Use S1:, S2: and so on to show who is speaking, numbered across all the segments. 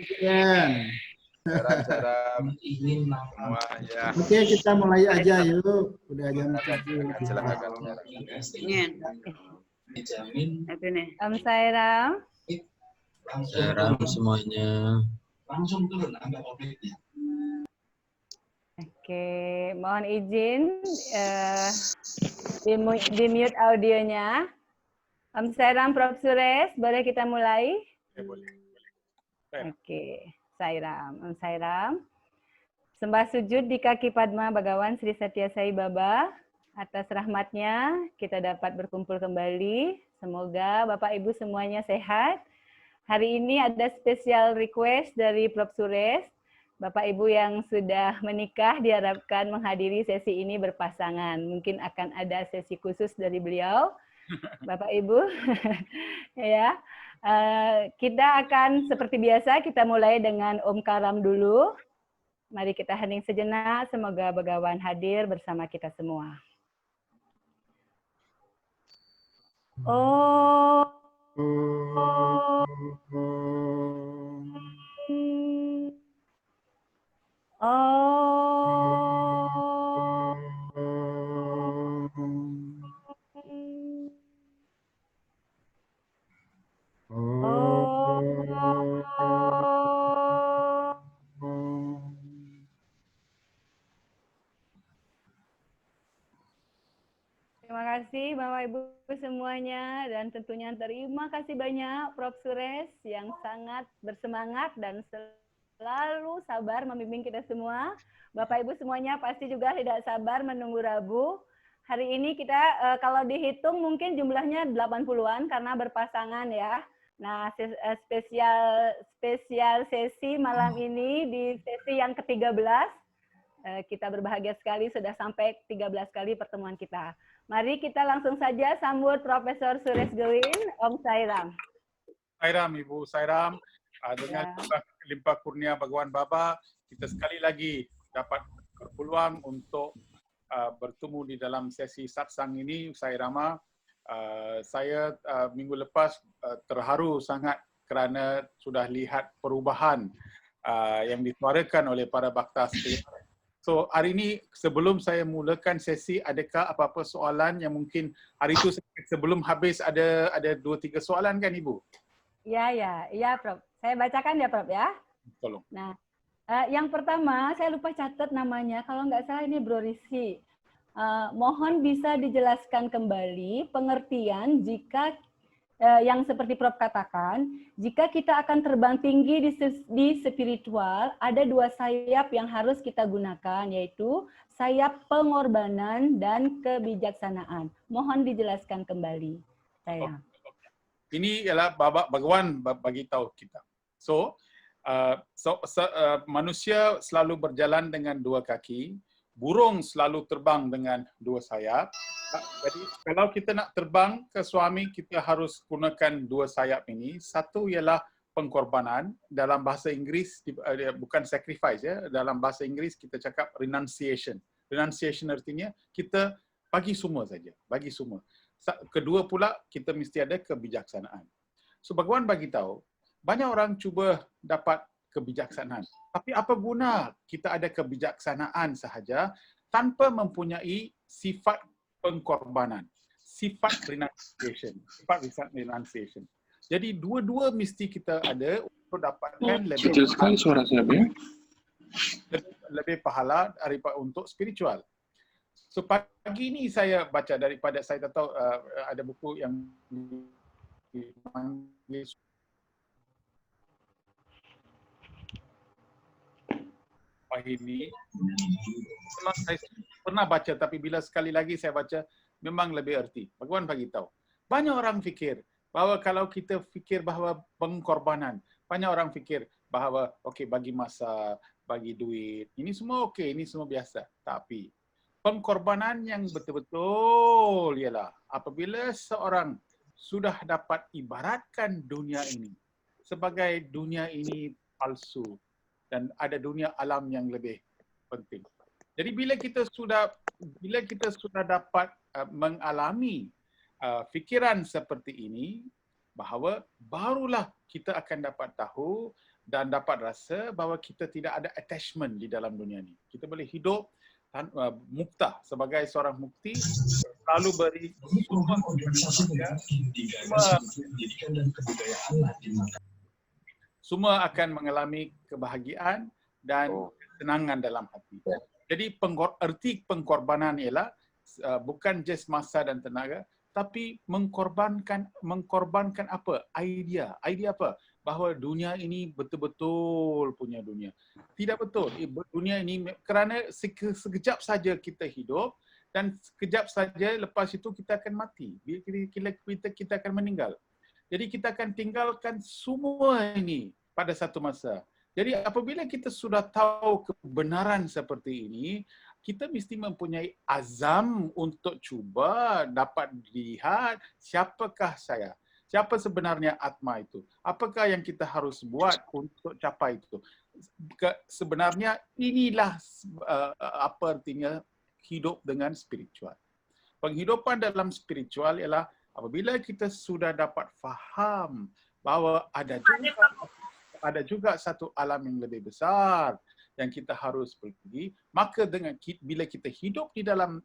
S1: Ken.
S2: Salam semua ya.
S1: Oke, kita mulai aja yuk. Udah jam 7.
S2: Silakan.
S3: Itu nih. Sairam.
S4: Salam semuanya.
S5: Langsung turun angka COVID-nya.
S3: Oke, mohon izin di mute audionya. Sairam Prof. Suresh, boleh kita mulai?
S2: Ya, boleh.
S3: Oke, Sairam. Sairam. Sembah sujud di kaki Padma Bhagawan Sri Satya Sai Baba. Atas rahmatnya kita dapat berkumpul kembali. Semoga Bapak Ibu semuanya sehat. Hari ini ada special request dari Prof. Suresh. Bapak Ibu yang sudah menikah diharapkan menghadiri sesi ini berpasangan. Mungkin akan ada sesi khusus dari beliau. Bapak Ibu, ya. Kita akan seperti biasa kita mulai dengan Om Karam dulu. Mari kita hening sejenak. Semoga Bhagawan hadir bersama kita semua. Oh. Terima kasih Bapak Ibu semuanya dan tentunya terima kasih banyak Prof. Suresh yang sangat bersemangat dan selalu sabar membimbing kita semua. Bapak Ibu semuanya pasti juga tidak sabar menunggu Rabu. Hari ini kita kalau dihitung mungkin jumlahnya 80-an karena berpasangan ya. Nah, spesial sesi malam ini di sesi yang ke-13. Kita berbahagia sekali sudah sampai 13 kali pertemuan kita. Mari kita langsung saja sambut Profesor Suresh Gowin, Om Sairam.
S2: Sairam, Ibu Sairam, dengan limpah kurnia Bhagawan Baba, kita sekali lagi dapat berpeluang untuk bertemu di dalam sesi satsang ini. Sairama, saya minggu lepas terharu sangat kerana sudah lihat perubahan yang disuarakan oleh para bakta sekalian. So hari ini sebelum saya mulakan sesi, adakah apa-apa soalan yang mungkin hari itu sebelum habis ada 2-3 soalan kan Ibu?
S3: Ya, Prof. Saya bacakan ya Prof ya.
S2: Tolong.
S3: Nah, yang pertama saya lupa catat namanya, kalau nggak salah ini Bro Rizky. Mohon bisa dijelaskan kembali pengertian jika yang seperti Prof katakan, jika kita akan terbang tinggi di spiritual, ada 2 sayap yang harus kita gunakan, yaitu sayap pengorbanan dan kebijaksanaan. Mohon dijelaskan kembali. Saya.
S2: Ini ialah Bhagawan bagi tahu kita. Manusia selalu berjalan dengan 2 kaki, burung selalu terbang dengan 2 sayap. Jadi kalau kita nak terbang ke suami, kita harus gunakan 2 sayap ini. Satu ialah pengkorbanan. Dalam bahasa Inggeris, bukan sacrifice ya. Dalam bahasa Inggeris kita cakap renunciation. Renunciation artinya kita bagi semua saja, bagi semua. Kedua pula kita mesti ada kebijaksanaan. So Bhagawan bagi tahu, banyak orang cuba dapat kebijaksanaan. Tapi apa guna kita ada kebijaksanaan sahaja tanpa mempunyai sifat pengkorbanan, sifat renunciation, Jadi dua-dua mesti kita ada untuk dapatkan
S5: Kecil sekali suara saya,
S2: lebih pahala daripada untuk spiritual. So pagi ini saya baca daripada saya tak tahu ada buku yang dipanggil ini. Memang saya pernah baca, tapi bila sekali lagi saya baca, memang lebih erti. Bhagawan bagi tahu. Banyak orang fikir bahawa kalau kita fikir bahawa pengkorbanan, banyak orang fikir bahawa okey bagi masa, bagi duit, ini semua okey, ini semua biasa. Tapi pengkorbanan yang betul-betul ialah apabila seorang sudah dapat ibaratkan dunia ini sebagai dunia ini palsu, dan ada dunia alam yang lebih penting. Jadi bila kita sudah dapat mengalami fikiran seperti ini, bahawa barulah kita akan dapat tahu dan dapat rasa bahawa kita tidak ada attachment di dalam dunia ini. Kita boleh hidup muktah sebagai seorang mukti, selalu beri semua semua akan mengalami kebahagiaan dan kesenangan dalam hati. Jadi erti pengkorbanan ialah bukan just masa dan tenaga, tapi mengkorbankan apa? Idea apa? Bahawa dunia ini betul-betul punya dunia. Tidak betul. Dunia ini kerana sekejap saja kita hidup dan sekejap saja lepas itu kita akan mati. Kita akan meninggal. Jadi kita akan tinggalkan semua ini pada satu masa. Jadi apabila kita sudah tahu kebenaran seperti ini, kita mesti mempunyai azam untuk cuba dapat lihat siapakah saya. Siapa sebenarnya Atma itu? Apakah yang kita harus buat untuk capai itu? Sebenarnya inilah apa artinya hidup dengan spiritual. Penghidupan dalam spiritual ialah apabila kita sudah dapat faham bahawa ada juga satu alam yang lebih besar yang kita harus pergi, maka bila kita hidup di dalam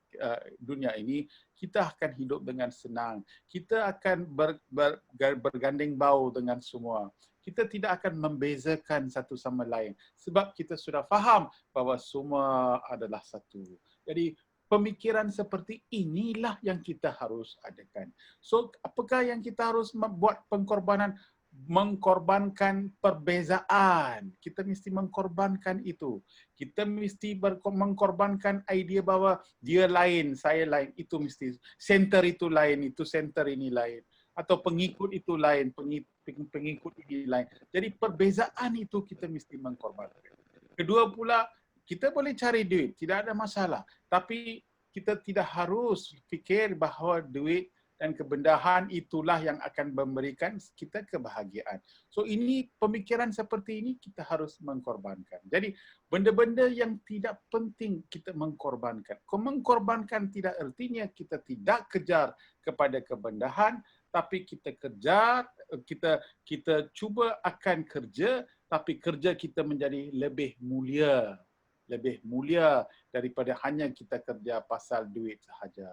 S2: dunia ini, kita akan hidup dengan senang. Kita akan bergandeng bau dengan semua. Kita tidak akan membezakan satu sama lain sebab kita sudah faham bahawa semua adalah satu. Jadi pemikiran seperti inilah yang kita harus adakan. So, apakah yang kita harus membuat pengkorbanan? Mengkorbankan perbezaan. Kita mesti mengkorbankan itu. Kita mesti mengkorbankan idea bahawa dia lain, saya lain. Itu mesti. Center itu lain, itu center ini lain. Atau pengikut itu lain, pengikut ini lain. Jadi perbezaan itu kita mesti mengkorbankan. Kedua pula, kita boleh cari duit, tidak ada masalah. Tapi kita tidak harus fikir bahawa duit dan kebendahan itulah yang akan memberikan kita kebahagiaan. So ini pemikiran seperti ini kita harus mengkorbankan. Jadi benda-benda yang tidak penting kita mengkorbankan. Mengkorbankan tidak artinya kita tidak kejar kepada kebendahan, tapi kita kejar, kita cuba akan kerja, tapi kerja kita menjadi lebih mulia daripada hanya kita kerja pasal duit sahaja.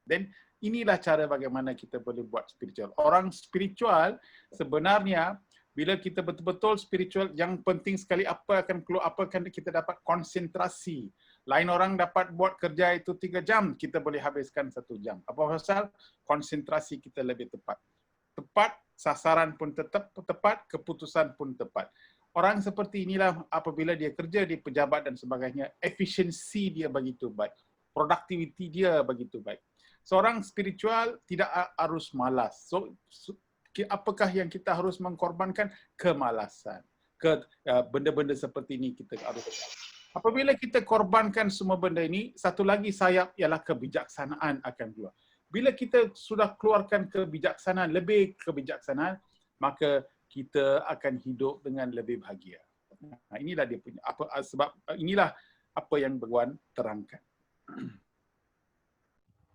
S2: Dan inilah cara bagaimana kita boleh buat spiritual. Orang spiritual sebenarnya bila kita betul-betul spiritual, yang penting sekali apa akan keluar, apa akan kita dapat konsentrasi. Lain orang dapat buat kerja itu 3 jam, kita boleh habiskan 1 jam. Apa pasal? Konsentrasi kita lebih tepat. Tepat, sasaran pun tetap tepat, keputusan pun tepat. Orang seperti inilah apabila dia kerja di pejabat dan sebagainya, efisiensi dia begitu baik. Produktiviti dia begitu baik. Seorang spiritual tidak harus malas. So, apakah yang kita harus mengkorbankan? Kemalasan. Benda-benda seperti ini kita harus. Apabila kita korbankan semua benda ini, satu lagi sayap ialah kebijaksanaan akan keluar. Bila kita sudah keluarkan kebijaksanaan, lebih kebijaksanaan, maka kita akan hidup dengan lebih bahagia. Nah, inilah dia punya sebab inilah apa yang Bhagawan terangkan.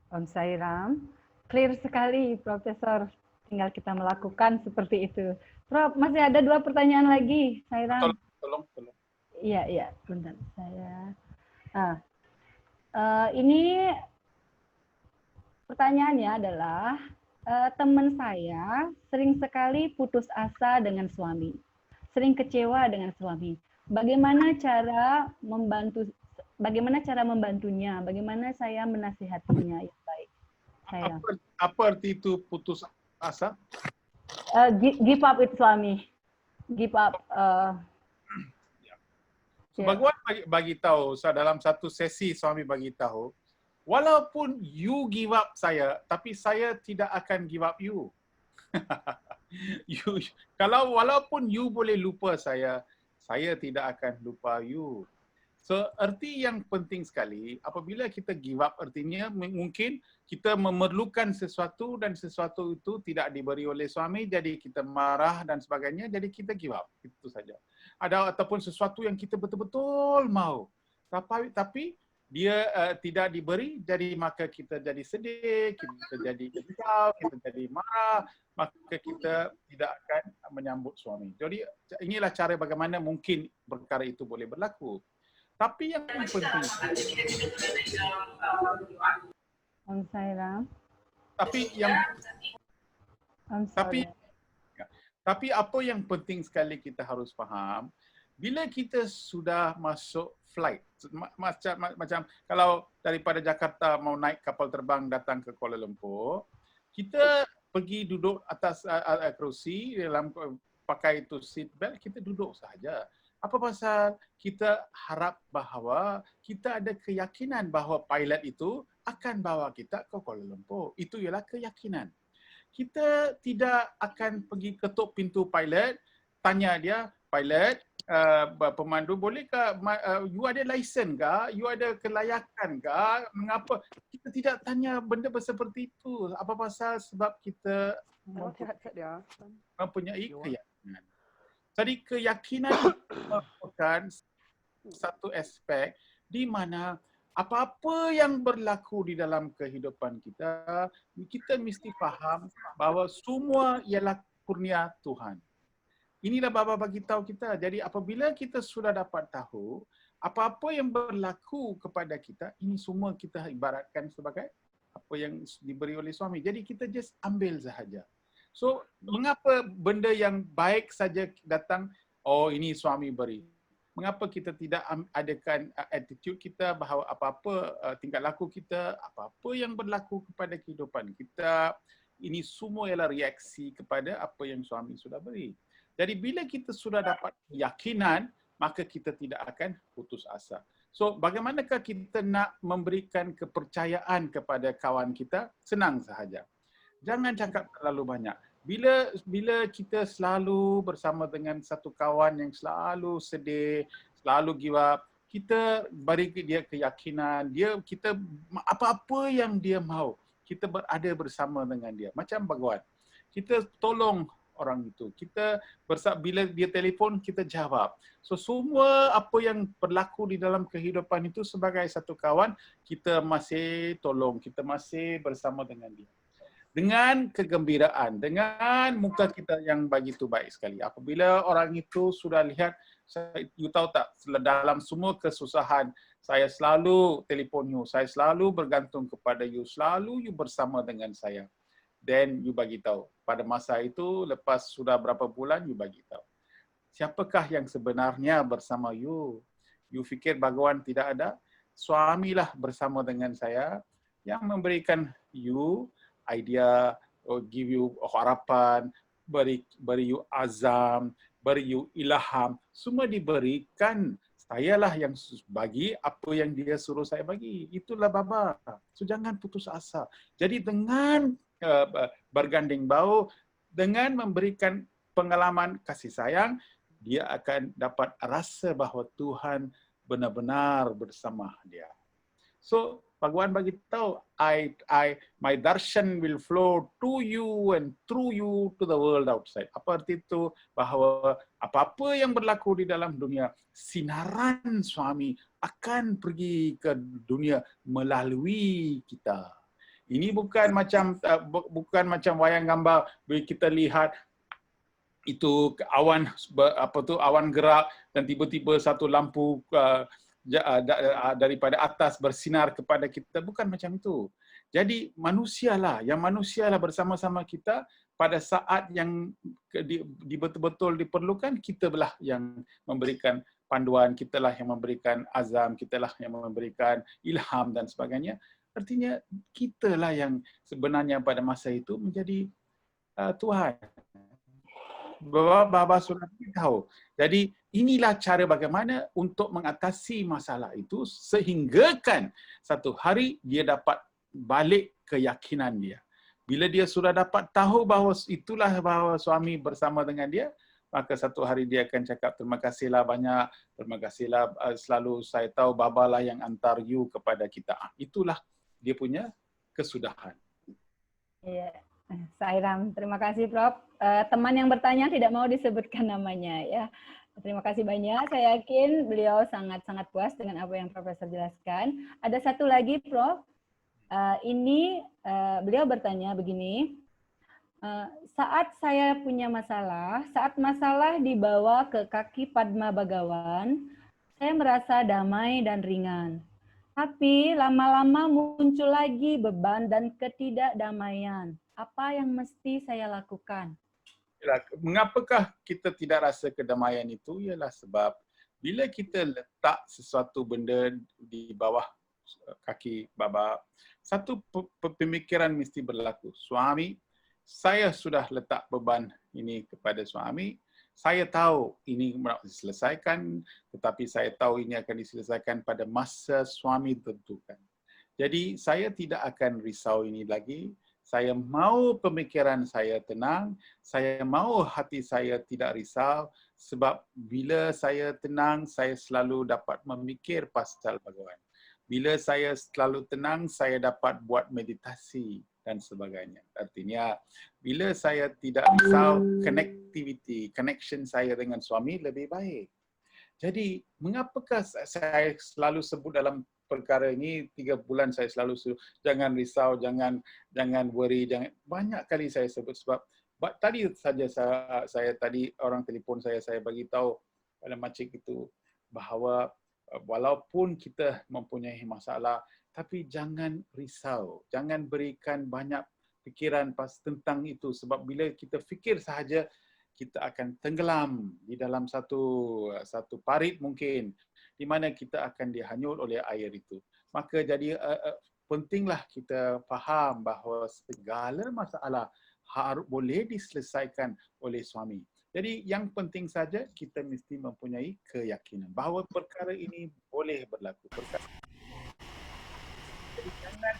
S3: Om Sairam, clear sekali Profesor. Tinggal kita melakukan seperti itu. Prof, masih ada 2 pertanyaan lagi, Sairam.
S2: Tolong.
S3: Iya, bentar saya. Ini pertanyaannya adalah teman saya sering sekali putus asa dengan suami, sering kecewa dengan suami. Bagaimana cara membantunya? Bagaimana saya menasihatinya yang baik?
S2: Apa arti itu putus asa?
S3: Give up with suami. Give up.
S2: Bhagawan bagi tahu dalam satu sesi suami bagi tahu, walaupun you give up saya, tapi saya tidak akan give up you. Walaupun you boleh lupa saya tidak akan lupa you. So, arti yang penting sekali, apabila kita give up, artinya mungkin kita memerlukan sesuatu dan sesuatu itu tidak diberi oleh suami, jadi kita marah dan sebagainya, jadi kita give up. Itu saja. Ataupun sesuatu yang kita betul-betul mau. Tapi dia tidak diberi, jadi maka kita jadi sedih, kita jadi risau, kita jadi marah, maka kita tidak akan menyambut suami. Jadi inilah cara bagaimana mungkin perkara itu boleh berlaku. Tapi yang penting,
S3: Om Sairam.
S2: Tapi apa yang penting sekali kita harus faham, bila kita sudah masuk flight, macam kalau daripada Jakarta mau naik kapal terbang datang ke Kuala Lumpur, kita pergi duduk atas kerusi dalam pakai itu seat belt, kita duduk saja. Apa pasal kita harap bahawa kita ada keyakinan bahawa pilot itu akan bawa kita ke Kuala Lumpur. Itu ialah keyakinan. Kita tidak akan pergi ketuk pintu pilot, tanya dia, pilot, pemandu, bolehkah you ada lesen ke? You ada kelayakan ke? Mengapa? Kita tidak tanya benda seperti itu. Apa pasal? Sebab kita mempunyai keyakinan. Jadi keyakinan merupakan satu aspek di mana apa-apa yang berlaku di dalam kehidupan kita, kita mesti faham bahawa semua ialah kurnia Tuhan. Inilah Bapa bagi tahu kita. Jadi apabila kita sudah dapat tahu apa-apa yang berlaku kepada kita, ini semua kita ibaratkan sebagai apa yang diberi oleh suami. Jadi kita just ambil sahaja. So, mengapa benda yang baik saja datang, oh ini suami beri. Mengapa kita tidak adakan attitude kita bahawa apa-apa tingkah laku kita, apa-apa yang berlaku kepada kehidupan kita, ini semua ialah reaksi kepada apa yang suami sudah beri. Jadi bila kita sudah dapat keyakinan, maka kita tidak akan putus asa. So, bagaimanakah kita nak memberikan kepercayaan kepada kawan kita? Senang sahaja. Jangan cakap terlalu banyak. Bila kita selalu bersama dengan satu kawan yang selalu sedih, selalu give up, kita beri dia keyakinan, kita apa-apa yang dia mahu, kita berada bersama dengan dia. Macam Bhagawan. Kita tolong orang itu. Kita bila dia telefon, kita jawab. So semua apa yang berlaku di dalam kehidupan itu sebagai satu kawan, kita masih tolong, kita masih bersama dengan dia. Dengan kegembiraan, dengan muka kita yang begitu baik sekali. Apabila orang itu sudah lihat, you tahu tak, dalam semua kesusahan, saya selalu telefon you, saya selalu bergantung kepada you, selalu you bersama dengan saya. Then you bagi tahu. Pada masa itu, lepas sudah berapa bulan, you bagi tahu. Siapakah yang sebenarnya bersama you? You fikir Bhagawan tidak ada? Suamilah bersama dengan saya yang memberikan you idea, give you harapan, beri you azam, beri you ilham. Semua diberikan. Sayalah yang bagi apa yang dia suruh saya bagi. Itulah Bapa. So jangan putus asa. Jadi dengan berganding bahu, dengan memberikan pengalaman kasih sayang, dia akan dapat rasa bahawa Tuhan benar-benar bersama dia. So Bhagawan bagi tahu, my darshan will flow to you and through you to the world outside. Apa arti itu? Bahawa apa-apa yang berlaku di dalam dunia, sinaran suami akan pergi ke dunia melalui kita. Ini bukan macam wayang gambar bila kita lihat itu awan awan gerak dan tiba-tiba satu lampu daripada atas bersinar kepada kita, bukan macam itu. Jadi manusialah bersama-sama kita pada saat yang betul-betul diperlukan, kita belah yang memberikan panduan, kitalah yang memberikan azam, kitalah yang memberikan ilham dan sebagainya. Artinya kitalah yang sebenarnya pada masa itu menjadi Tuhan. Bapa sudah tahu. Jadi inilah cara bagaimana untuk mengatasi masalah itu sehinggakan satu hari dia dapat balik keyakinan dia. Bila dia sudah dapat tahu bahawa itulah bahawa suami bersama dengan dia, maka satu hari dia akan cakap terima kasihlah banyak, terima kasihlah selalu saya tahu Bapa lah yang antar you kepada kita. Itulah dia punya kesudahan.
S3: Iya. Sairam, terima kasih Prof. Teman yang bertanya tidak mau disebutkan namanya ya. Terima kasih banyak. Saya yakin beliau sangat-sangat puas dengan apa yang Profesor jelaskan. Ada satu lagi, Prof. Beliau bertanya begini, saat saya punya masalah, saat masalah dibawa ke kaki Padma Bhagawan, saya merasa damai dan ringan. Tapi lama-lama muncul lagi beban dan ketidakdamaian. Apa yang mesti saya lakukan?
S2: Mengapakah kita tidak rasa kedamaian itu? Ialah sebab bila kita letak sesuatu benda di bawah kaki Baba, satu pemikiran mesti berlaku. Suami, saya sudah letak beban ini kepada suami. Saya tahu ini diselesaikan, tetapi saya tahu ini akan diselesaikan pada masa suami tentukan. Jadi saya tidak akan risau ini lagi. Saya mau pemikiran saya tenang, saya mau hati saya tidak risau, sebab bila saya tenang, saya selalu dapat memikir pasal Bhagawan. Bila saya selalu tenang, saya dapat buat meditasi dan sebagainya. Artinya, bila saya tidak risau, connection saya dengan suami lebih baik. Jadi, mengapakah saya selalu sebut dalam perkara ini 3 bulan saya selalu sebut, jangan risau, jangan worry, jangan, banyak kali saya sebut sebab tadi saja saya tadi orang telefon saya bagi tahu pada makcik itu bahawa walaupun kita mempunyai masalah, tapi jangan risau, jangan berikan banyak fikiran tentang itu sebab bila kita fikir sahaja kita akan tenggelam di dalam satu parit mungkin di mana kita akan dihanyut oleh air itu. Maka jadi pentinglah kita faham bahawa segala masalah boleh diselesaikan oleh suami. Jadi yang penting saja kita mesti mempunyai keyakinan bahawa perkara ini boleh berlaku. Jadi jangan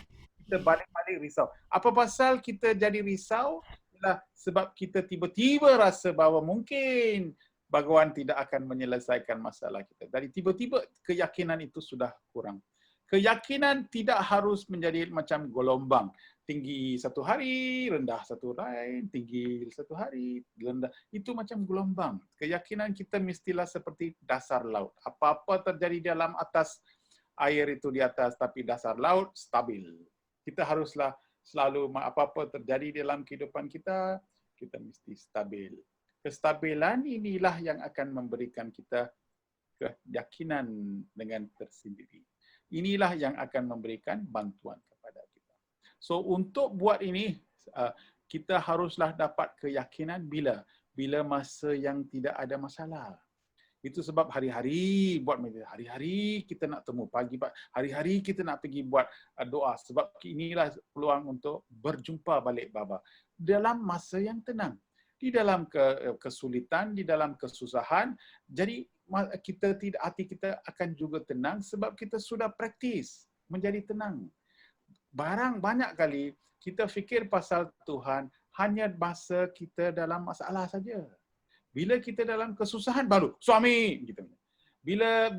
S2: kita balik-balik risau. Apa pasal kita jadi risau? Ialah sebab kita tiba-tiba rasa bahawa mungkin Bhagawan tidak akan menyelesaikan masalah kita. Jadi tiba-tiba keyakinan itu sudah kurang. Keyakinan tidak harus menjadi macam gelombang. Tinggi satu hari, rendah satu lain, tinggi satu hari, rendah. Itu macam gelombang. Keyakinan kita mestilah seperti dasar laut. Apa-apa terjadi dalam atas air itu di atas, tapi dasar laut stabil. Kita haruslah selalu apa-apa terjadi dalam kehidupan kita, kita mesti stabil. Kestabilan inilah yang akan memberikan kita keyakinan dengan tersendiri. Inilah yang akan memberikan bantuan kepada kita. So untuk buat ini, kita haruslah dapat keyakinan bila masa yang tidak ada masalah. Itu sebab hari-hari buat meditasi, hari-hari kita nak temu pagi, hari-hari kita nak pergi buat doa sebab inilah peluang untuk berjumpa balik Baba dalam masa yang tenang. Di dalam kesulitan, di dalam kesusahan, jadi hati kita akan juga tenang sebab kita sudah praktis menjadi tenang. Banyak kali kita fikir pasal Tuhan hanya masa kita dalam masalah saja. Bila kita dalam kesusahan baru suami gitu. Bila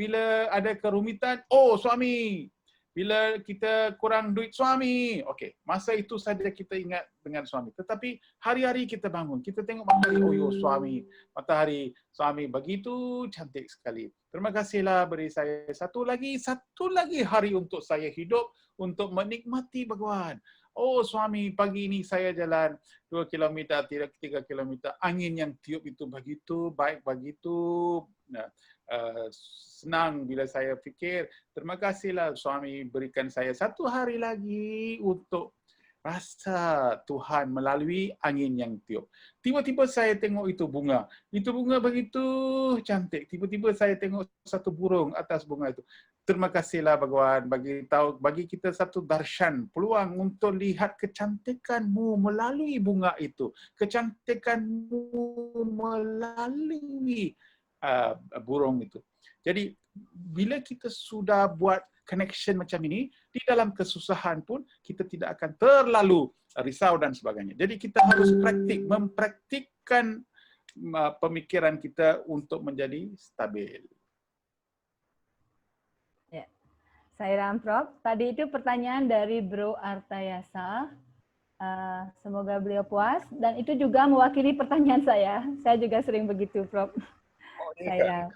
S2: ada kerumitan, oh suami. Bila kita kurang duit suami, okey, masa itu saja kita ingat dengan suami. Tetapi hari-hari kita bangun, kita tengok matahari, oh yo suami, matahari, suami begitu cantik sekali. Terima kasihlah beri saya satu lagi hari untuk saya hidup untuk menikmati Bhagawan. Oh suami, pagi ini saya jalan 2 km, 3 km, angin yang tiup itu begitu baik, begitu senang bila saya fikir, terima kasihlah suami berikan saya satu hari lagi untuk rasa Tuhan melalui angin yang tiup. Tiba-tiba saya tengok itu bunga begitu cantik. Tiba-tiba saya tengok satu burung atas bunga itu. Terima kasihlah Bhagawan bagi kita satu darshan, peluang untuk lihat kecantikanmu melalui bunga itu, kecantikanmu melalui burung itu. Jadi bila kita sudah buat connection macam ini, di dalam kesusahan pun kita tidak akan terlalu risau dan sebagainya. Jadi kita harus mempraktikkan pemikiran kita untuk menjadi stabil.
S3: Ya. Saya Prof. Tadi itu pertanyaan dari Bro Artayasa. Semoga beliau puas. Dan itu juga mewakili pertanyaan saya. Saya juga sering begitu, Prof. Sairam.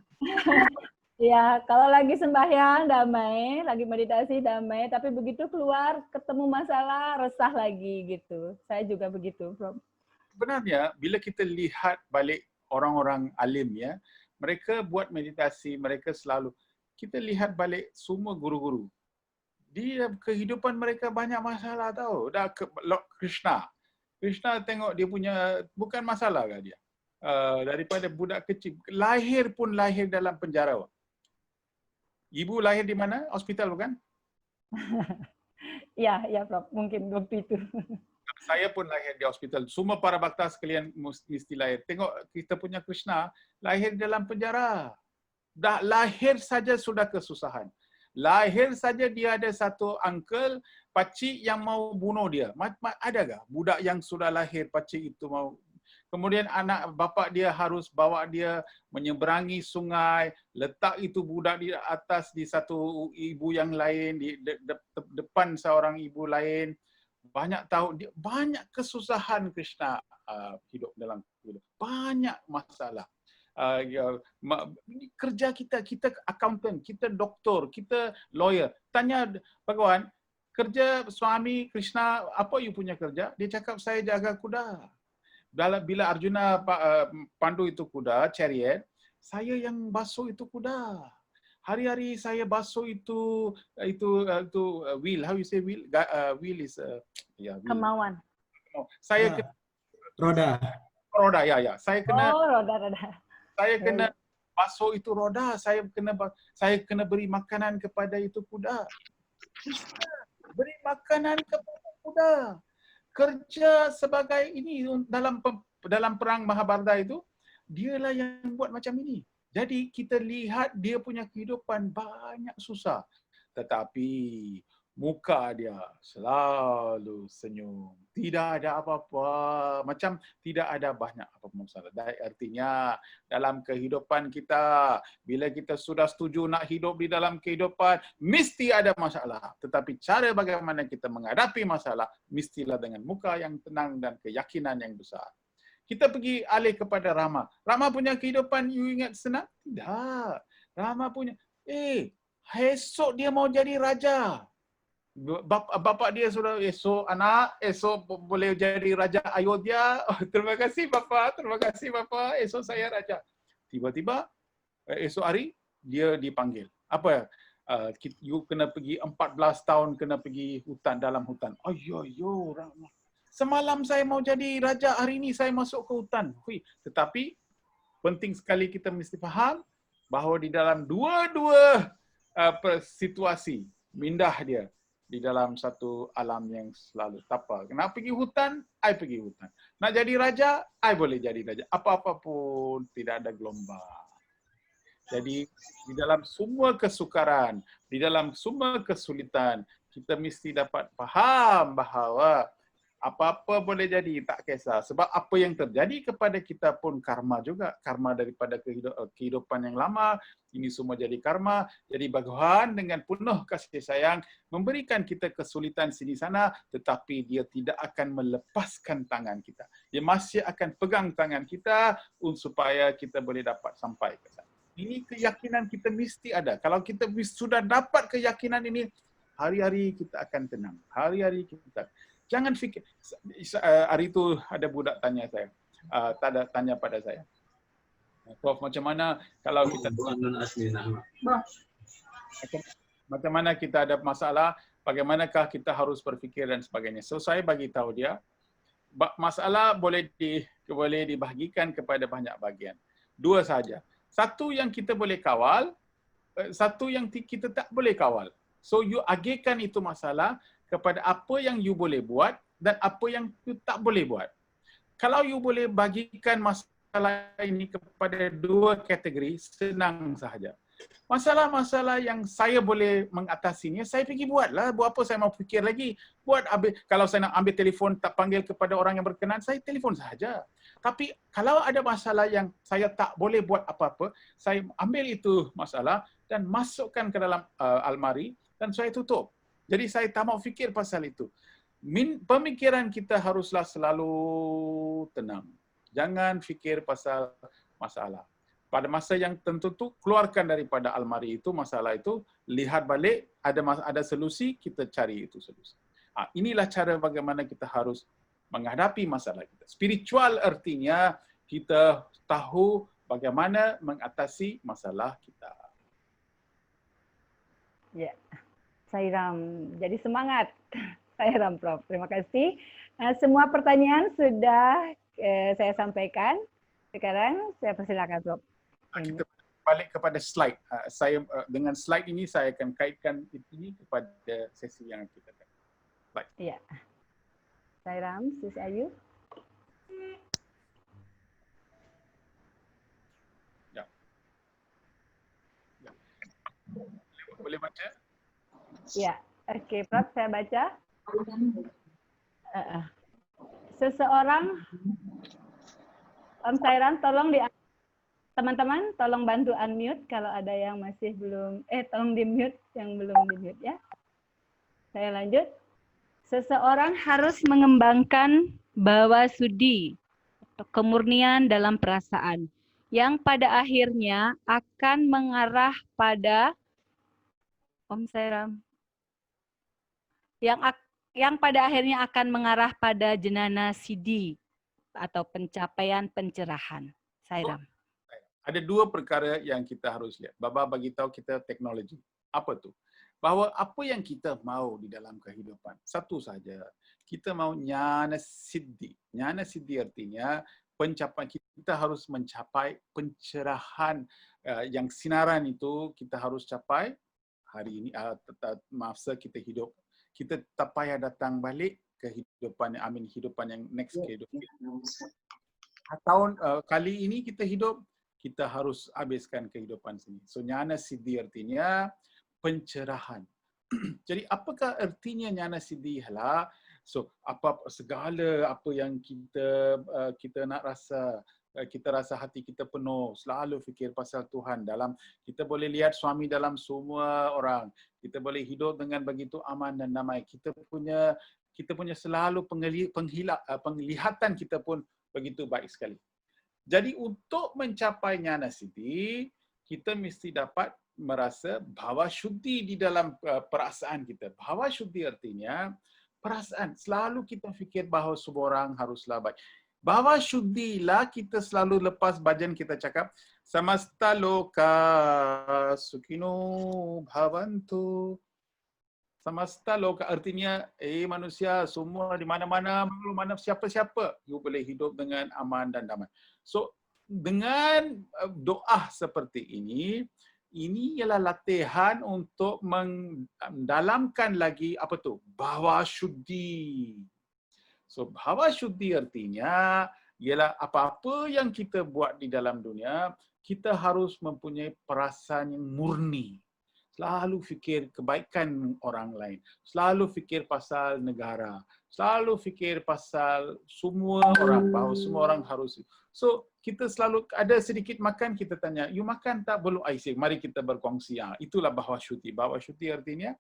S3: Ya, kalau lagi sembahyang damai, lagi meditasi damai, tapi begitu keluar ketemu masalah resah lagi gitu. Saya juga begitu, Prof.
S2: Sebenarnya bila kita lihat balik orang-orang alim ya, mereka buat meditasi, mereka selalu kita lihat balik semua guru-guru. Di kehidupan mereka banyak masalah tahu. Dah Krishna. Krishna tengok dia punya bukan masalah ke dia. Daripada budak kecil, lahir pun lahir dalam penjara. Ibu lahir di mana? Hospital bukan?
S3: Ya, Prof. Mungkin waktu itu.
S2: Saya pun lahir di hospital. Semua para bakta sekalian mesti lahir. Tengok kita punya Krishna lahir dalam penjara. Dah lahir saja sudah kesusahan. Lahir saja dia ada satu uncle, pakcik yang mau bunuh dia. Adakah budak yang sudah lahir pakcik itu mau? Kemudian anak bapa dia harus bawa dia menyeberangi sungai, letak itu budak di atas di satu ibu yang lain, di depan seorang ibu lain. Banyak tahu dia banyak kesusahan Krishna hidup dalam hidup. Banyak masalah. Kerja kita accountant, kita doktor, kita lawyer. Tanya Bhagawan, kerja suami Krishna, apa you punya kerja? Dia cakap saya jaga kuda. Bila Arjuna pandu itu kuda, chariot, saya yang basuh itu kuda. Hari-hari saya basuh itu wheel. How you say wheel? Wheel is wheel.
S3: Kemauan.
S2: Saya roda ya. Saya kena
S3: roda.
S2: Saya kena basuh itu roda. Saya kena beri makanan kepada itu kuda. Beri makanan kepada kuda. Kerja sebagai ini dalam perang Mahabharata itu, dialah yang buat macam ini. Jadi kita lihat dia punya kehidupan banyak susah. Tetapi muka dia selalu senyum. Tidak ada apa-apa. Macam tidak ada banyak apa masalah. Artinya dalam kehidupan kita, bila kita sudah setuju nak hidup di dalam kehidupan, mesti ada masalah. Tetapi cara bagaimana kita menghadapi masalah, mestilah dengan muka yang tenang dan keyakinan yang besar. Kita pergi alih kepada Rama. Rama punya kehidupan, you ingat senang? Tidak. Rama punya, esok dia mau jadi raja. Bapa dia sudah, esok boleh jadi Raja Ayodhya. Terima kasih Bapa, esok saya raja. Tiba-tiba, esok hari, dia dipanggil. Apa? You kena pergi 14 tahun, kena pergi hutan, dalam hutan. Ayo, Rama. Semalam saya mau jadi raja, hari ini saya masuk ke hutan. Tetapi penting sekali kita mesti faham bahawa di dalam dua-dua situasi mindah dia di dalam satu alam yang selalu tapa. Nak pergi hutan, I pergi hutan. Nak jadi raja, I boleh jadi raja. Apa-apa pun tidak ada gelombang. Jadi di dalam semua kesukaran, di dalam semua kesulitan, kita mesti dapat faham bahawa apa-apa boleh jadi, tak kisah. Sebab apa yang terjadi kepada kita pun karma juga. Karma daripada kehidupan yang lama, ini semua jadi karma. Jadi Bhagawan dengan penuh kasih sayang memberikan kita kesulitan sini sana, tetapi dia tidak akan melepaskan tangan kita. Dia masih akan pegang tangan kita supaya kita boleh dapat sampai ke sana. Ini keyakinan kita mesti ada. Kalau kita sudah dapat keyakinan ini, hari-hari kita akan tenang. Hari-hari kita jangan fikir. Hari itu ada budak tanya saya, tanya pada saya, Prof, macam mana kalau kita macam mana kita ada masalah, bagaimanakah kita harus berfikir dan sebagainya. So saya bagi tahu dia, masalah boleh dibahagikan kepada banyak bahagian. Dua saja. Satu yang kita boleh kawal, satu yang kita tak boleh kawal. So you agihkan itu masalah kepada apa yang you boleh buat dan apa yang you tak boleh buat. Kalau you boleh bagikan masalah ini kepada dua kategori, senang sahaja. Masalah-masalah yang saya boleh mengatasinya, saya pergi buatlah. Buat apa saya mau fikir lagi? Kalau saya nak ambil telefon, tak panggil kepada orang yang berkenan, saya telefon sahaja. Tapi kalau ada masalah yang saya tak boleh buat apa-apa, saya ambil itu masalah dan masukkan ke dalam almari dan saya tutup. Jadi saya tak mau fikir pasal itu. Pemikiran kita haruslah selalu tenang. Jangan fikir pasal masalah. pada masa yang tentu keluarkan daripada almari itu masalah itu, lihat balik ada solusi, kita cari itu solusi. Inilah cara bagaimana kita harus menghadapi masalah kita. Spiritual artinya kita tahu bagaimana mengatasi masalah kita.
S3: Ya, Sairam. Jadi semangat, Sairam, Prof. Terima kasih. Semua pertanyaan sudah saya sampaikan. Sekarang saya persilakan, Prof.
S2: Kita balik kepada slide. Saya dengan slide ini saya akan kaitkan ini kepada sesi yang kita akan. Baik.
S3: Ya. Sairam, Sis Ayu.
S2: Ya. Boleh baca?
S3: Ya, oke, Prof. Saya baca. Seseorang, Om Sairam, tolong teman-teman, tolong bantu unmute kalau ada yang masih belum, tolong di-mute yang belum di-mute ya. Saya lanjut. Seseorang harus mengembangkan bawasudi, kemurnian dalam perasaan, yang pada akhirnya akan mengarah pada Om Sairam, yang pada akhirnya akan mengarah pada jenana siddhi atau pencapaian pencerahan. Sairam.
S2: Ada dua perkara yang kita harus lihat. Baba bagi tahu kita teknologi. Apa tu? Bahawa apa yang kita mahu di dalam kehidupan, satu saja. Kita mahu jnana siddhi. Jnana siddhi artinya pencapaian, kita harus mencapai pencerahan yang sinaran itu kita harus capai hari ini, masa kita hidup. Kita tak payah datang balik kehidupan, hidupan yang next kehidupan. Kali ini kita hidup, kita harus habiskan kehidupan sini. So jnana siddhi artinya pencerahan. Jadi apakah artinya jnana siddhi lah? So segala apa yang kita nak rasa, kita rasa hati kita penuh, selalu fikir pasal Tuhan. Kita boleh lihat suami dalam semua orang. Kita boleh hidup dengan begitu aman dan damai. Kita punya selalu penglihatan kita pun begitu baik sekali. Jadi untuk mencapai jnana siddhi, kita mesti dapat merasa bhava syuddhi di dalam perasaan kita. Bhava syuddhi artinya perasaan. Selalu kita fikir bahawa semua orang haruslah baik. Bhava syuddhi lah kita selalu lepas bhajan kita cakap samasta loka sukhino bhavantu. Samasta loka artinya manusia semua di mana-mana, mana siapa-siapa you boleh hidup dengan aman dan damai. So dengan doa seperti ini ialah latihan untuk mendalamkan lagi apa tu? Bhava syuddhi. So bhava syuddhi artinya ialah apa-apa yang kita buat di dalam dunia, kita harus mempunyai perasaan yang murni. Selalu fikir kebaikan orang lain. Selalu fikir pasal negara. Selalu fikir pasal semua orang, bahawa semua orang harus. So, kita selalu ada sedikit makan, kita tanya, you makan tak? Belum, mari kita berkongsi. Itulah bhava syuddhi. Bhava syuddhi artinya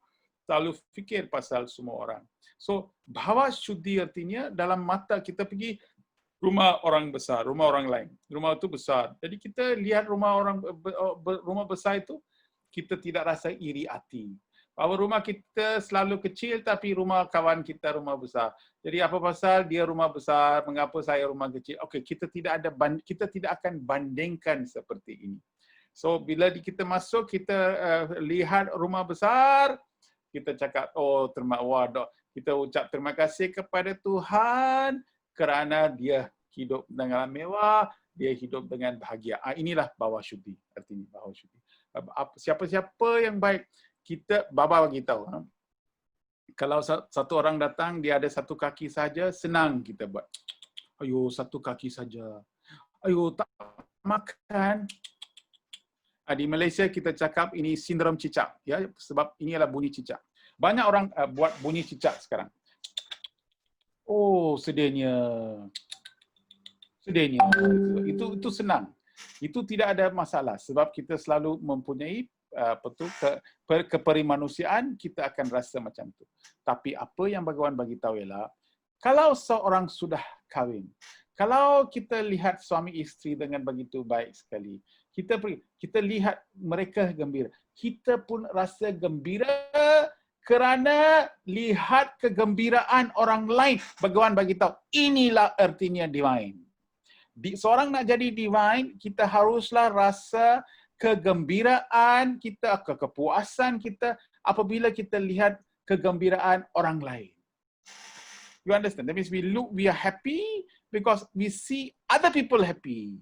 S2: selalu fikir pasal semua orang. So, bhava syuddhi artinya dalam mata kita pergi rumah orang besar, rumah orang lain. Rumah itu besar. Jadi kita lihat rumah besar itu, kita tidak rasa iri hati. Bahawa rumah kita selalu kecil tapi rumah kawan kita rumah besar. Jadi apa pasal dia rumah besar, mengapa saya rumah kecil? Okey, kita tidak akan bandingkan seperti ini. So bila kita masuk, kita lihat rumah besar, kita cakap kita ucap terima kasih kepada Tuhan kerana dia hidup dengan mewah, dia hidup dengan bahagia. Inilah bhava syuddhi, artinya bhava syuddhi. Siapa-siapa yang baik, kita Baba bagi tahu. Kalau satu orang datang, dia ada satu kaki saja, senang kita buat. Ayo, satu kaki saja. Ayo, tak makan. Di Malaysia kita cakap ini sindrom cicak, ya, sebab ini adalah bunyi cicak. Banyak orang buat bunyi cicak sekarang. Oh, sedihnya. Itu senang. Itu tidak ada masalah sebab kita selalu mempunyai keperimanusiaan, kita akan rasa macam tu. Tapi apa yang Bhagawan bagi tahu ialah kalau seorang sudah kahwin, Kalau kita lihat suami isteri dengan begitu baik sekali, kita lihat mereka gembira. Kita pun rasa gembira kerana lihat kegembiraan orang lain. Bhagawan bagi tahu, inilah artinya divine. Seorang nak jadi divine, kita haruslah rasa kegembiraan kita, kepuasan kita apabila kita lihat kegembiraan orang lain. You understand? That means we are happy because we see other people happy.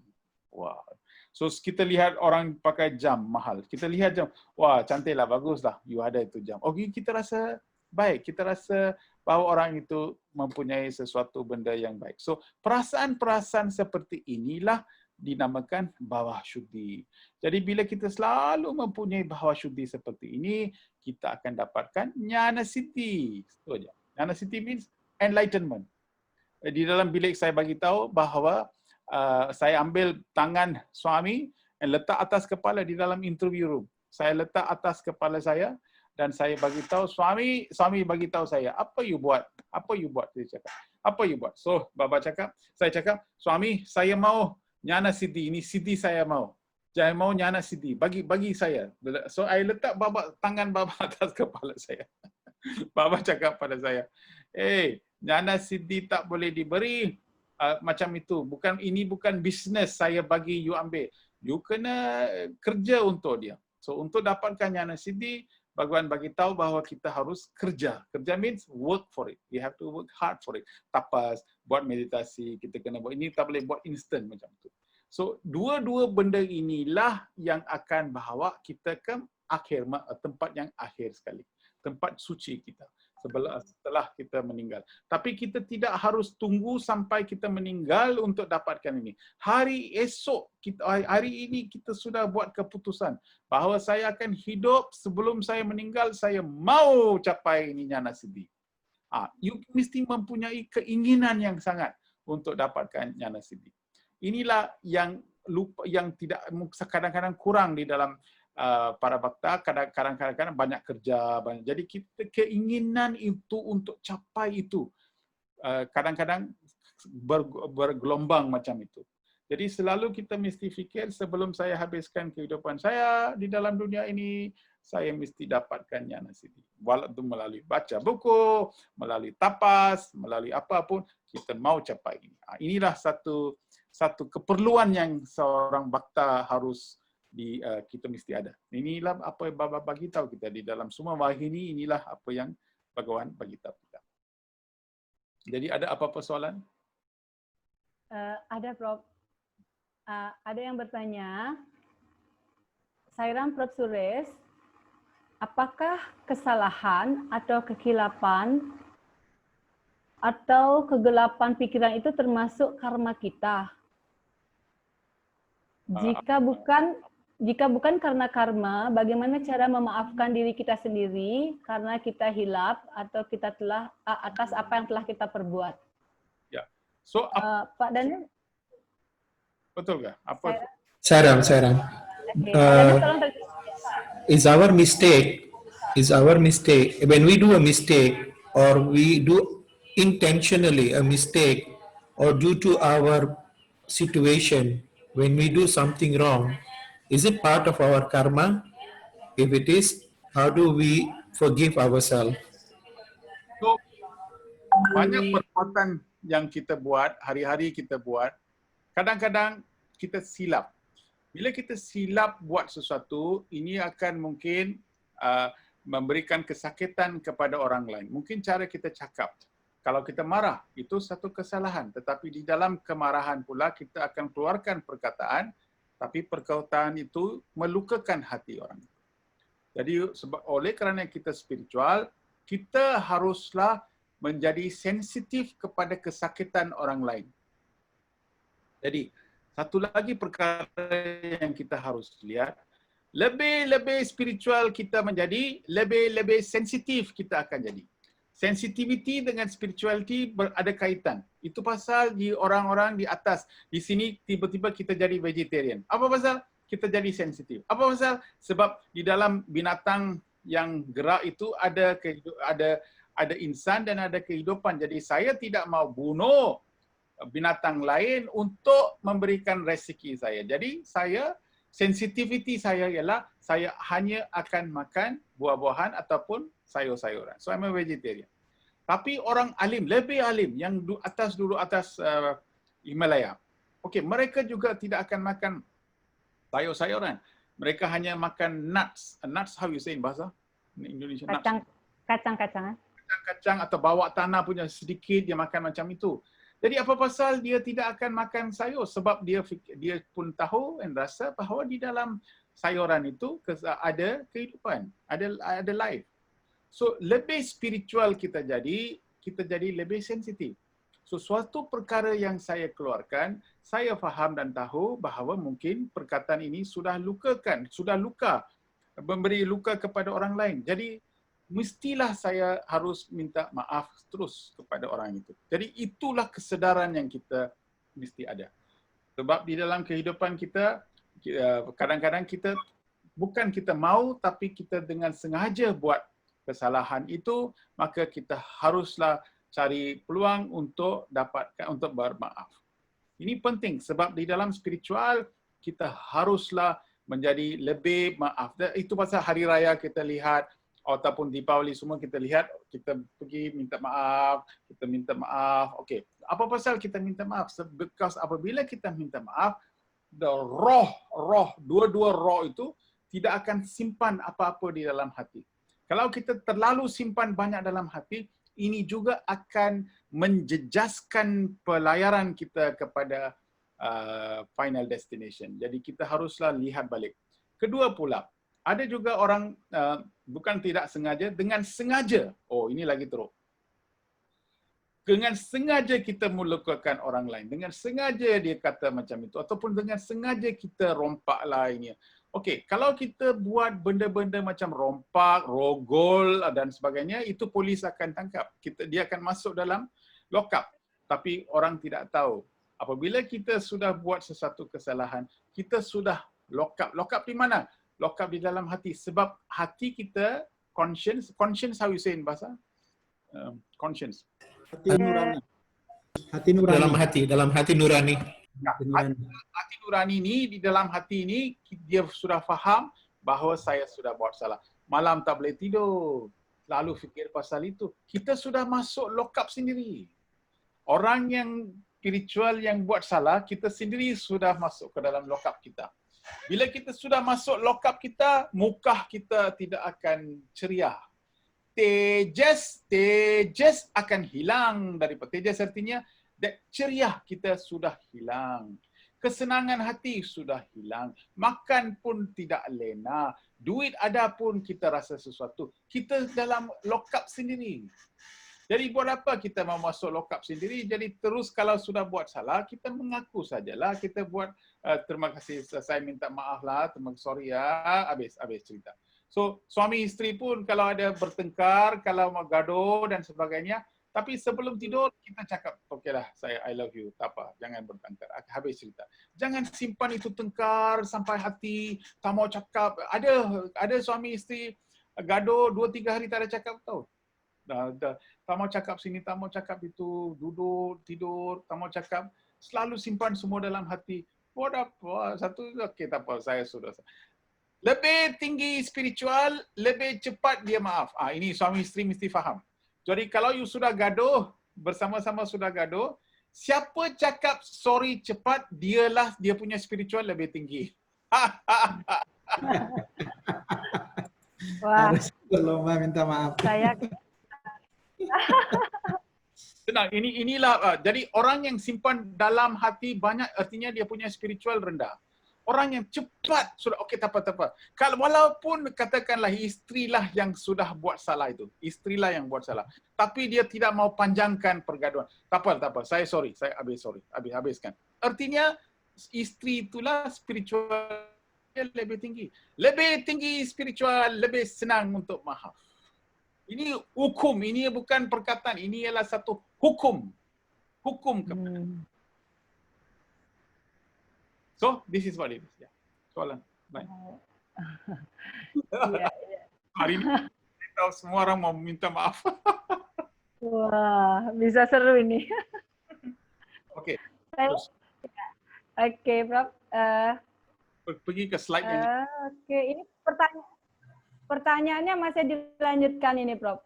S2: Wow. So kita lihat orang pakai jam mahal. Kita lihat jam, wah cantiklah, baguslah. You ada itu jam. Okay, kita rasa baik. Kita rasa bahawa orang itu mempunyai sesuatu benda yang baik. So perasaan-perasaan seperti inilah dinamakan bawah syudi. Jadi bila kita selalu mempunyai bawah syudi seperti ini, kita akan dapatkan jnana siddhi. Itu aja. Jnana siddhi means enlightenment. Di dalam bilik saya bagi tahu bahawa saya ambil tangan suami dan letak atas kepala di dalam interview room. Saya letak atas kepala saya dan saya bagi tahu suami bagi tahu saya, apa you buat? Apa you buat? Dia cakap. Apa you buat? So baba cakap, saya cakap, suami saya mau jnana siddhi, ini siddhi saya mau. Saya mau jnana siddhi, bagi saya. So I letak tangan baba atas kepala saya. Baba cakap pada saya, jnana siddhi tak boleh diberi macam itu. Ini bukan bisnes saya bagi you ambil. You kena kerja untuk dia. So untuk dapatkan jnana siddhi, Bhagawan bagi tahu bahawa kita harus kerja. Kerja means work for it. We have to work hard for it. Tapas, buat meditasi, kita kena buat. Ini tak boleh buat instant macam tu. So dua-dua benda inilah yang akan bawa kita ke akhir, tempat yang akhir sekali. Tempat suci kita setelah kita meninggal. Tapi kita tidak harus tunggu sampai kita meninggal untuk dapatkan ini. Hari ini kita sudah buat keputusan bahawa saya akan hidup sebelum saya meninggal, saya mau capai ini jnana siddhi. You mesti mempunyai keinginan yang sangat untuk dapatkan jnana siddhi. Inilah yang tidak kadang-kadang kurang di dalam para bhakta, kadang-kadang banyak kerja, jadi kita keinginan itu untuk capai itu kadang-kadang bergelombang macam itu. Jadi selalu kita mesti fikir sebelum saya habiskan kehidupan saya di dalam dunia ini, saya mesti dapatkan jnana siddhi. Walaupun melalui baca buku, melalui tapas, melalui apapun, kita mau capai ini. Inilah satu keperluan yang seorang bhakta harus kita mesti ada. Inilah apa yang Baba bagi tahu kita di dalam semua wahini, inilah apa yang Bhagawan bagi tahu kita. Jadi ada apa-apa soalan?
S3: Ada Prof. Ada yang bertanya, Sairam Prof. Suresh, apakah kesalahan atau kekilapan atau kegelapan pikiran itu termasuk karma kita? Jika bukan karena karma, bagaimana cara memaafkan diri kita sendiri karena kita hilap atau kita telah atas apa yang telah kita perbuat?
S2: Ya. So
S3: Pak Daniel?
S2: Betul nggak? Apa?
S1: Sairam. Is our mistake when we do a mistake or we do intentionally a mistake or due to our situation when we do something wrong, is it part of our karma? If it is, how do we forgive ourselves?
S2: So, banyak perbuatan yang kita buat, hari-hari kita buat, kadang-kadang kita silap. Bila kita silap buat sesuatu, ini akan mungkin memberikan kesakitan kepada orang lain. Mungkin cara kita cakap. Kalau kita marah, itu satu kesalahan. Tetapi di dalam kemarahan pula, kita akan keluarkan perkataan, tapi perkataan itu melukakan hati orang. Jadi oleh kerana kita spiritual, kita haruslah menjadi sensitif kepada kesakitan orang lain. Jadi satu lagi perkara yang kita harus lihat, lebih spiritual kita menjadi, lebih sensitif kita akan jadi. Sensitivity dengan spirituality ada kaitan. Itu pasal di orang-orang di atas. Di sini tiba-tiba kita jadi vegetarian. Apa pasal? Kita jadi sensitif. Apa pasal? Sebab di dalam binatang yang gerak itu ada insan dan ada kehidupan. Jadi saya tidak mau bunuh binatang lain untuk memberikan rezeki saya. Jadi sensitivity saya ialah saya hanya akan makan buah-buahan ataupun sayur-sayuran. So I'm a vegetarian. Tapi orang alim, lebih alim yang dulu atas Himalaya. Okey, mereka juga tidak akan makan sayur-sayuran. Mereka hanya makan nuts. Nuts, how you say in bahasa Indonesia?
S3: Kacang-kacangan.
S2: Kacang atau bawak tanah punya sedikit, dia makan macam itu. Jadi apa pasal dia tidak akan makan sayur? Sebab dia pun tahu dan rasa bahawa di dalam sayuran itu ada kehidupan, ada life. So lebih spiritual kita jadi lebih sensitif. So suatu perkara yang saya keluarkan, saya faham dan tahu bahawa mungkin perkataan ini sudah luka, memberi luka kepada orang lain. Jadi mestilah saya harus minta maaf terus kepada orang itu. Jadi itulah kesedaran yang kita mesti ada. Sebab di dalam kehidupan kita, kadang-kadang kita bukan kita mau, tapi kita dengan sengaja buat kesalahan itu, maka kita haruslah cari peluang untuk bermaaf. Ini penting sebab di dalam spiritual kita haruslah menjadi lebih maaf. Itu pasal hari raya kita lihat ataupun Deepavali semua kita lihat, kita pergi minta maaf. Okey, apa pasal kita minta maaf? Because apabila kita minta maaf, dua-dua roh itu tidak akan simpan apa-apa di dalam hati. Kalau kita terlalu simpan banyak dalam hati, ini juga akan menjejaskan pelayaran kita kepada final destination. Jadi kita haruslah lihat balik. Kedua pula, ada juga orang bukan tidak sengaja, dengan sengaja. Oh, ini lagi teruk. Dengan sengaja kita melukakan orang lain. Dengan sengaja dia kata macam itu. Ataupun dengan sengaja kita rompaklah ini. Okey, kalau kita buat benda-benda macam rompak, rogol dan sebagainya, itu polis akan tangkap. Dia akan masuk dalam lock up. Tapi orang tidak tahu. Apabila kita sudah buat sesuatu kesalahan, kita sudah lock up. Lock up di mana? Lock up di dalam hati. Sebab hati kita, conscience how you say in bahasa? Conscience.
S6: Hati nurani. Hati nurani.
S1: Dalam hati nurani.
S2: Hati nurani ini, di dalam hati ini, dia sudah faham bahawa saya sudah buat salah. Malam tak boleh tidur. Lalu fikir pasal itu. Kita sudah masuk lock up sendiri. Orang yang spiritual yang buat salah, kita sendiri sudah masuk ke dalam lock up kita. Bila kita sudah masuk lock up kita, muka kita tidak akan ceria. Tejas akan hilang daripada tejas, artinya ceria kita sudah hilang. Kesenangan hati sudah hilang. Makan pun tidak lena. Duit ada pun kita rasa sesuatu. Kita dalam lock up sendiri. Jadi buat apa kita mau masuk lock up sendiri? Jadi terus kalau sudah buat salah, kita mengaku sajalah. Kita buat terima kasih, saya minta maaf lah, terima kasih, sorry ya, habis cerita. So suami isteri pun kalau ada bertengkar, kalau mau gaduh dan sebagainya, tapi sebelum tidur kita cakap, okeylah saya I love you, tak apa, jangan bertengkar, habis cerita. Jangan simpan itu tengkar sampai hati, tak mau cakap. Ada suami isteri gaduh 2-3 hari tak ada cakap tau. Tak mau cakap sini, tak mau cakap itu, duduk, tidur, tak mau cakap, selalu simpan semua dalam hati. Buat apa? Satu, okey tak apa, saya sudah. Lebih tinggi spiritual, lebih cepat dia maaf. Ini suami isteri mesti faham. Jadi kalau you sudah gaduh, bersama-sama sudah gaduh, siapa cakap sorry cepat, dia punya spiritual lebih tinggi.
S3: Wah,
S6: Harus berlomba minta maaf.
S3: saya
S2: Tenang, inilah jadi orang yang simpan dalam hati banyak, artinya dia punya spiritual rendah. Orang yang cepat sudah okey tak apa. Kalau walaupun katakanlah istrilah yang sudah buat salah itu, istrilah yang buat salah, tapi dia tidak mau panjangkan pergaduhan. Tak apa, saya sorry, saya habiskan. Artinya istri itulah spiritual lebih tinggi spiritual, lebih senang untuk maaf. Ini hukum, ini bukan perkataan, ini ialah satu hukum kepada. So, this is what it is. Yeah. Soalan. Baik. Hari ini kita semua orang mau minta maaf.
S3: Wah, bisa seru ini.
S2: Okey,
S3: Saya,
S2: terus
S3: oke, Prof.
S2: pergi ke slide yang
S3: Oke, ini pertanyaannya masih dilanjutkan ini, Prof.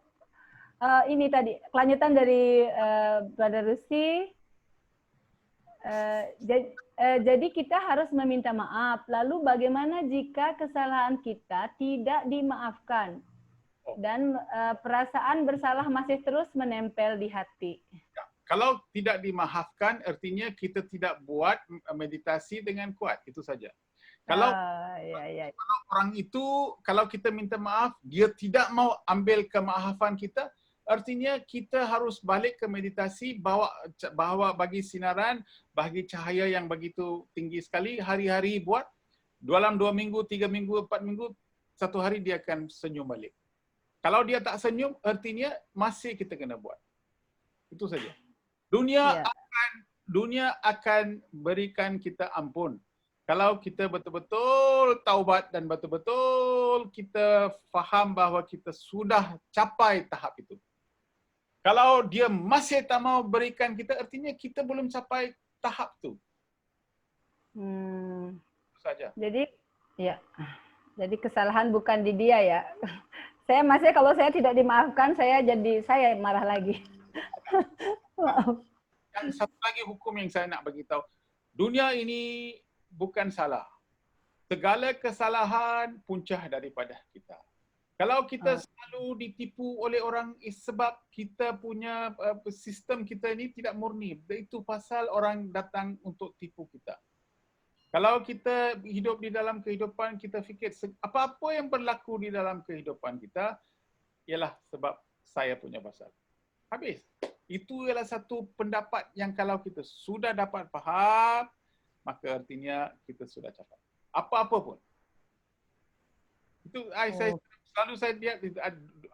S3: Ini tadi kelanjutan dari Brother Rusi. Jadi kita harus meminta maaf. Lalu bagaimana jika kesalahan kita tidak dimaafkan dan perasaan bersalah masih terus menempel di hati?
S2: kalau tidak dimaafkan, artinya kita tidak buat meditasi dengan kuat. Itu saja. Kalau
S3: Ya.
S2: orang itu, kalau kita minta maaf, dia tidak mau ambil kemaafan kita, artinya kita harus balik ke meditasi, bawa bagi sinaran, bagi cahaya yang begitu tinggi sekali, hari-hari buat, dalam 2 minggu, 3 minggu, 4 minggu, 1 hari dia akan senyum balik. Kalau dia tak senyum, artinya masih kita kena buat. Itu saja. Dunia akan berikan kita ampun. Kalau kita betul-betul taubat dan betul-betul kita faham bahawa kita sudah capai tahap itu. Kalau dia masih tak mau berikan kita, artinya kita belum capai tahap itu. Itu saja.
S3: Jadi, ya. Jadi kesalahan bukan di dia ya. Saya masih kalau saya tidak dimaafkan, saya marah lagi. Maaf.
S2: Yang satu lagi hukum yang saya nak bagi tahu. Dunia ini bukan salah. Segala kesalahan punca daripada kita. Kalau kita selalu ditipu oleh orang, sebab kita punya sistem kita ini tidak murni. Itu pasal orang datang untuk tipu kita. Kalau kita hidup di dalam kehidupan, kita fikir apa-apa yang berlaku di dalam kehidupan kita ialah sebab saya punya pasal. Habis. Itu ialah satu pendapat yang kalau kita sudah dapat faham, maka artinya kita sudah capai. Apa-apa pun. Itu saya lihat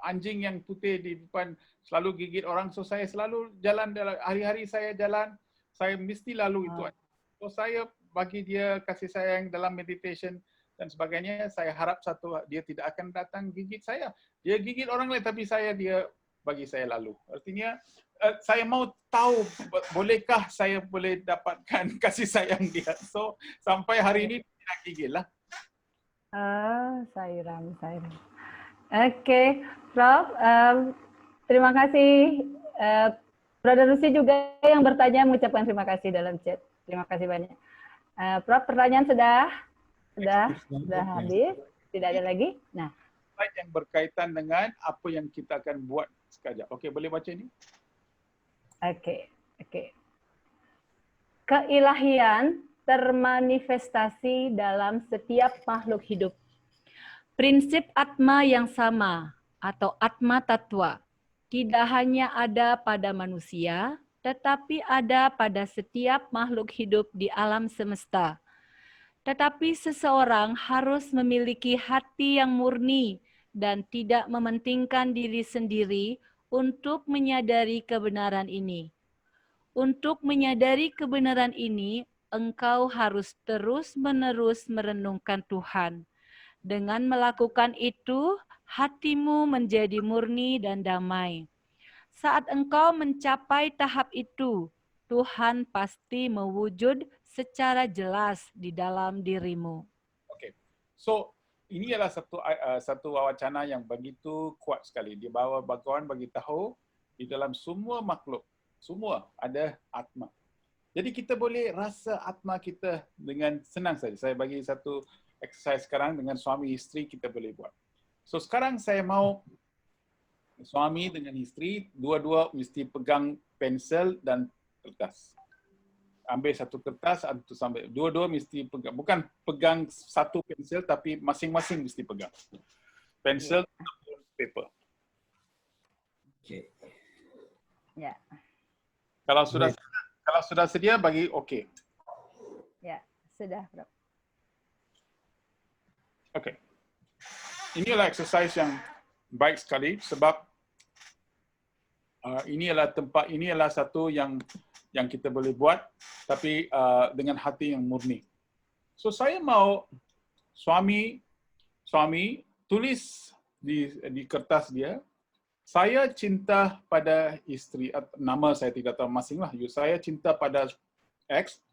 S2: anjing yang putih di depan selalu gigit orang, so saya selalu jalan, hari-hari saya jalan, saya mesti lalu itu. So saya bagi dia kasih sayang dalam meditation dan sebagainya, saya harap dia tidak akan datang gigit saya. Dia gigit orang lain tapi dia bagi saya lalu. Artinya saya mau tahu bolehkah saya boleh dapatkan kasih sayang dia. So sampai hari ini tidak gigit lah.
S3: Sairam. Oke, Prof. Terima kasih. Brother Rusi juga yang bertanya mengucapkan terima kasih dalam chat. Terima kasih banyak. Prof, pertanyaan sudah habis. Tidak ada lagi. Nah,
S2: yang berkaitan dengan apa yang kita akan buat sekejap. Okey, boleh baca ini?
S3: Oke. Keilahian termanifestasi dalam setiap makhluk hidup. Prinsip atma yang sama atau atma tattva tidak hanya ada pada manusia, tetapi ada pada setiap makhluk hidup di alam semesta. Tetapi seseorang harus memiliki hati yang murni dan tidak mementingkan diri sendiri untuk menyadari kebenaran ini. Untuk menyadari kebenaran ini, engkau harus terus-menerus merenungkan Tuhan. Dengan melakukan itu, hatimu menjadi murni dan damai. Saat engkau mencapai tahap itu, Tuhan pasti mewujud secara jelas di dalam dirimu.
S2: Okey. So, ini adalah satu wacana yang begitu kuat sekali. Dia bawa bagawan bagi tahu di dalam semua makhluk, semua ada atma. Jadi kita boleh rasa atma kita dengan senang saja. Saya bagi satu exercise sekarang dengan suami isteri kita boleh buat. So sekarang saya mau suami dengan isteri dua-dua mesti pegang pensel dan kertas. Ambil satu kertas, sampai dua-dua mesti pegang. Bukan pegang satu pensel, tapi masing-masing mesti pegang. Pensel ataupun paper.
S6: Okey.
S3: Ya.
S2: Kalau sudah sedia, bagi okey.
S3: Ya, sudah, Prof.
S2: Okey. Ini adalah exercise yang baik sekali sebab ini adalah satu yang kita boleh buat, tapi dengan hati yang murni. So saya mau suami tulis di kertas dia, saya cinta pada isteri, nama saya tidak tahu masing lah, saya cinta pada X,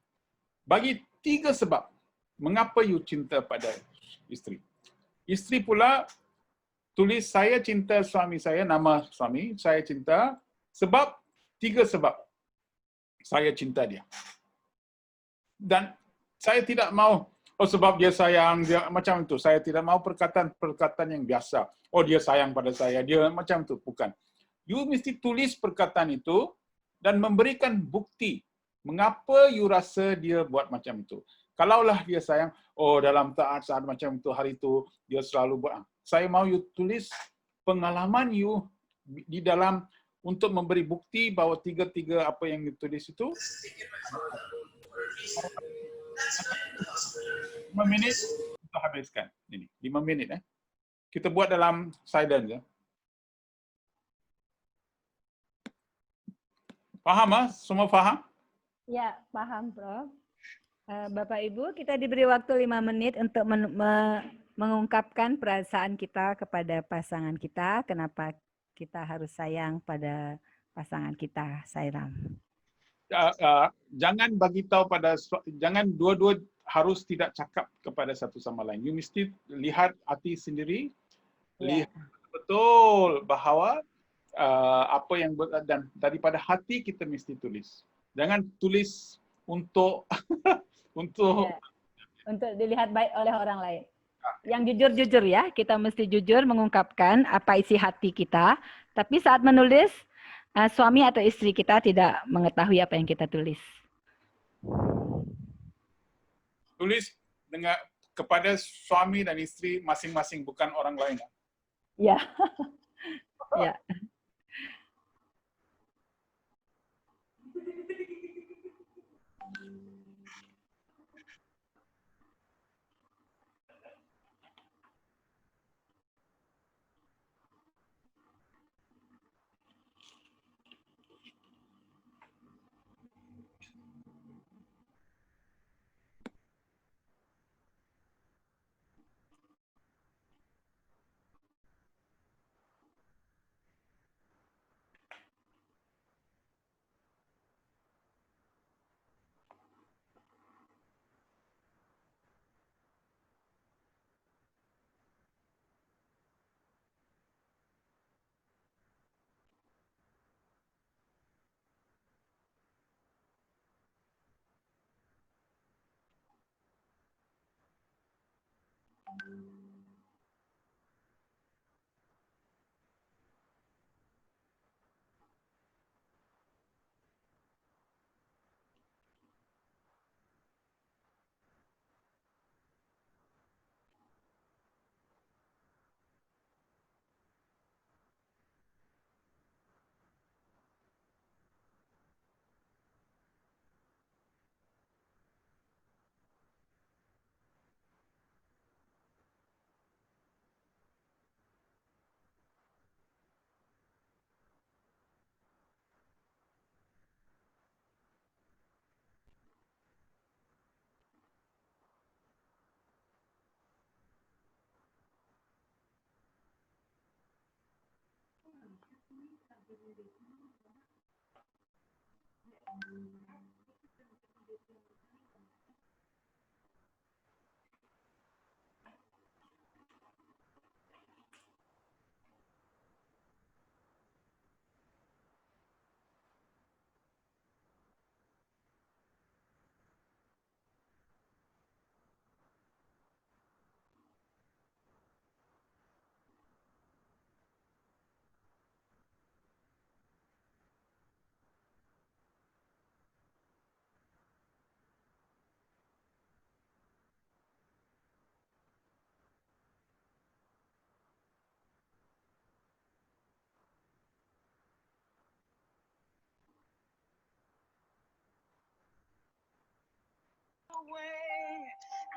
S2: bagi 3 sebab. Mengapa you cinta pada isteri? Isteri pula tulis saya cinta suami saya, nama suami, saya cinta sebab 3 sebab saya cinta dia. Dan saya tidak mau, oh sebab dia sayang, dia macam itu. Saya tidak mau perkataan yang biasa. Oh dia sayang pada saya, dia macam itu. Bukan. You mesti tulis perkataan itu dan memberikan bukti mengapa you rasa dia buat macam itu. Kalaulah dia sayang, oh dalam saat macam itu, hari itu, dia selalu buat. Saya mau you tulis pengalaman you di dalam untuk memberi bukti bahawa 3 apa yang you tulis itu 5 minit kita habiskan. Ini 5 minit Kita buat dalam silent ya. Faham Semua faham?
S3: Ya, paham, Prof. Bapak Ibu, kita diberi waktu 5 menit untuk mengungkapkan perasaan kita kepada pasangan kita, kenapa kita harus sayang pada pasangan kita, Sairam.
S2: Jangan bagi tahu jangan dua-dua harus tidak cakap kepada satu sama lain. You mesti lihat hati sendiri, lihat betul bahawa apa yang dan daripada hati kita mesti tulis. Jangan tulis untuk untuk
S3: dilihat baik oleh orang lain. Yang jujur-jujur ya, kita mesti jujur mengungkapkan apa isi hati kita, tapi saat menulis suami atau istri kita tidak mengetahui apa yang kita tulis.
S2: Tulis kepada suami dan istri masing-masing, bukan orang lain.
S3: Ya. Ya.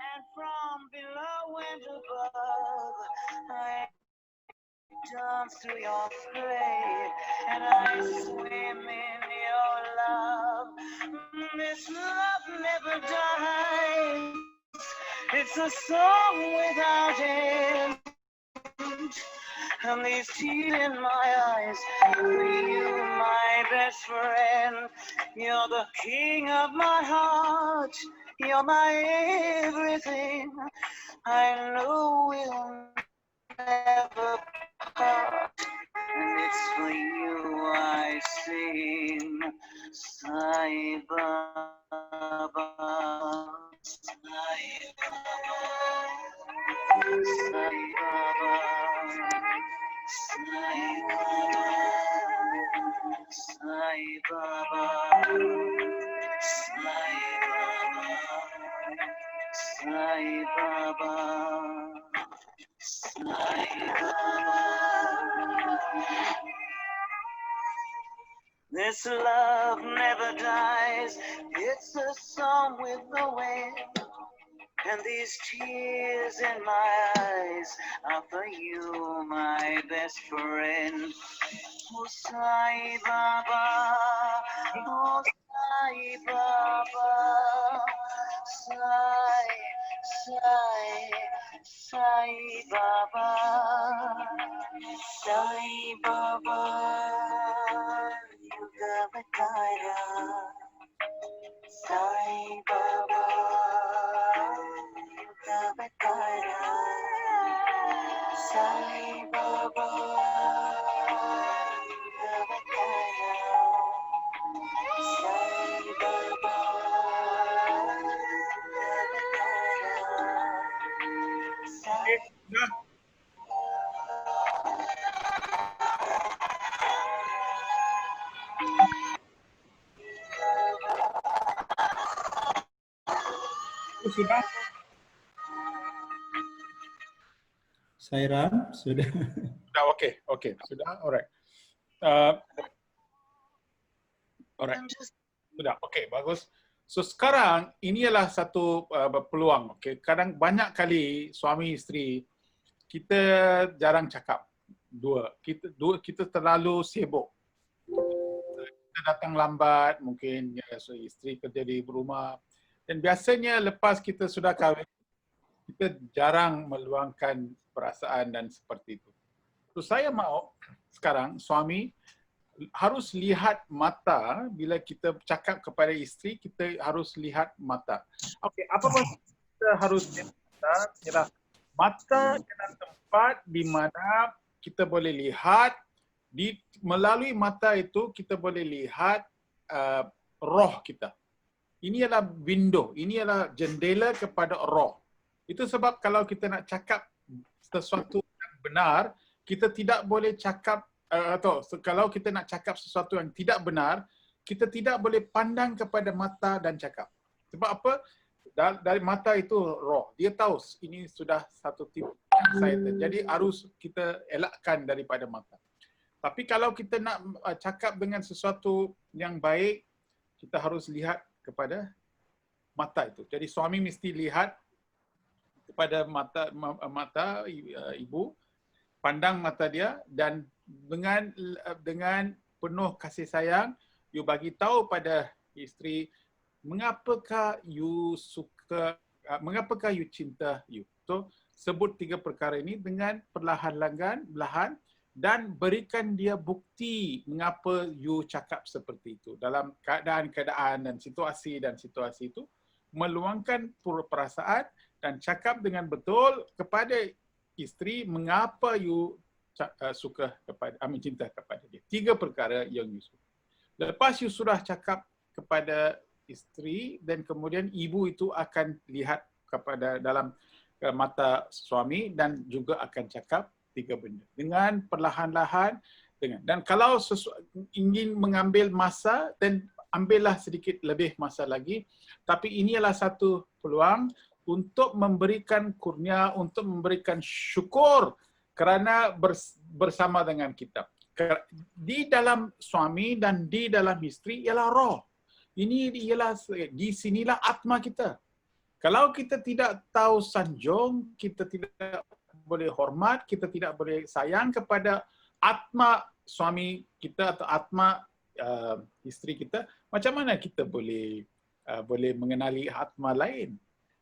S7: And from below and above, I dance to your parade, and I swim in your love. This love never dies. It's a song without end. and these tears in my eyes for you, my best friend. You're the king of my heart, you're my everything. I know we'll never part, and it's for you I sing. Sai Baba, Sai Baba, Sai Baba, Sai Baba, Sai Baba, Sai Baba, Sai Baba, Sai Baba. This love never dies, it's a song with the wind, and these tears in my eyes are for you, my best friend. Oh Sai Baba, oh Sai Baba, Sai, Sai, Sai Baba, Sai Baba, you got the guide. Sai Baba, you got the guide. Sai Baba, you got the guide. Sai Baba, you got the guide.
S2: Sudah.
S6: Sairam, sudah.
S2: Sudah, okey. Sudah, alright. Alright. Sudah, okey, bagus. So sekarang ini adalah satu peluang. Okey, kadang banyak kali suami isteri kita jarang cakap kita terlalu sibuk. Kita datang lambat, mungkin ya, so isteri kerja di rumah. Dan biasanya lepas kita sudah kahwin, kita jarang meluangkan perasaan dan seperti itu. So saya mau sekarang suami harus lihat mata bila kita cakap kepada isteri, kita harus lihat mata. Okey, apa maksud kita harus lihat mata? Ialah mata adalah tempat di mana kita boleh lihat, melalui mata itu kita boleh lihat roh kita. Ini adalah window, ini adalah jendela kepada roh. Itu sebab kalau kita nak cakap sesuatu yang benar, kita tidak boleh cakap atau kalau kita nak cakap sesuatu yang tidak benar, kita tidak boleh pandang kepada mata dan cakap. Sebab apa? Dari mata itu roh. Dia tahu ini sudah satu tipu yang saya jadi harus kita elakkan daripada mata. Tapi kalau kita nak cakap dengan sesuatu yang baik, kita harus lihat kepada mata itu. Jadi suami mesti lihat kepada mata ibu, pandang mata dia, dan dengan penuh kasih sayang, you bagi tahu pada isteri mengapakah you cinta you. So sebut 3 perkara ini dengan perlahan dan berikan dia bukti mengapa you cakap seperti itu. Dalam keadaan-keadaan dan situasi itu, meluangkan perasaan dan cakap dengan betul kepada isteri mengapa you suka kepada, cinta kepada dia. 3 perkara yang you suka. Lepas you sudah cakap kepada isteri, dan kemudian ibu itu akan lihat kepada dalam mata suami dan juga akan cakap 3 benda dengan perlahan-lahan. Dan kalau ingin mengambil masa, dan ambillah sedikit lebih masa lagi. Tapi ini adalah satu peluang untuk memberikan kurnia, untuk memberikan syukur kerana bersama dengan kita. Di dalam suami dan di dalam isteri ialah roh. Ini ialah, di sinilah atma kita. Kalau kita tidak tahu sanjung, kita tidak boleh hormat, kita tidak boleh sayang kepada atma suami kita atau atma isteri kita, macam mana kita boleh mengenali atma lain?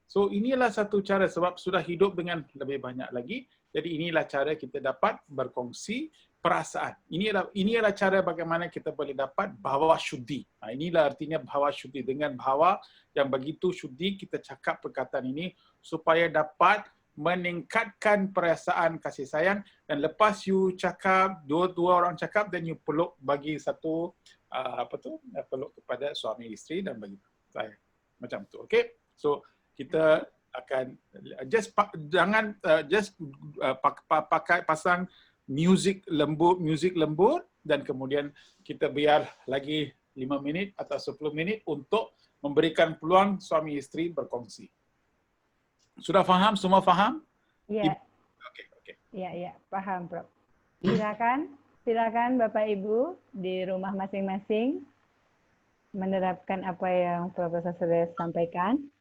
S2: So inilah satu cara, sebab sudah hidup dengan lebih banyak lagi. Jadi inilah cara kita dapat berkongsi perasaan. Inilah cara bagaimana kita boleh dapat bhawa syuddhi. Inilah artinya bhawa syuddhi. Dengan bhawa yang begitu syuddhi kita cakap perkataan ini supaya dapat meningkatkan perasaan kasih sayang. Dan lepas you cakap, dua orang cakap, dan you peluk bagi satu peluk kepada suami isteri dan bagi saya. Macam tu. Okay? So kita akan jangan pakai pasang muzik lembut dan kemudian kita biar lagi 5 minit atau 10 minit untuk memberikan peluang suami isteri berkongsi. Sudah faham? Semua faham?
S3: Ya.
S2: Okey.
S3: Ya, paham, Prof. Silakan Bapak Ibu di rumah masing-masing menerapkan apa yang Profesor sudah sampaikan.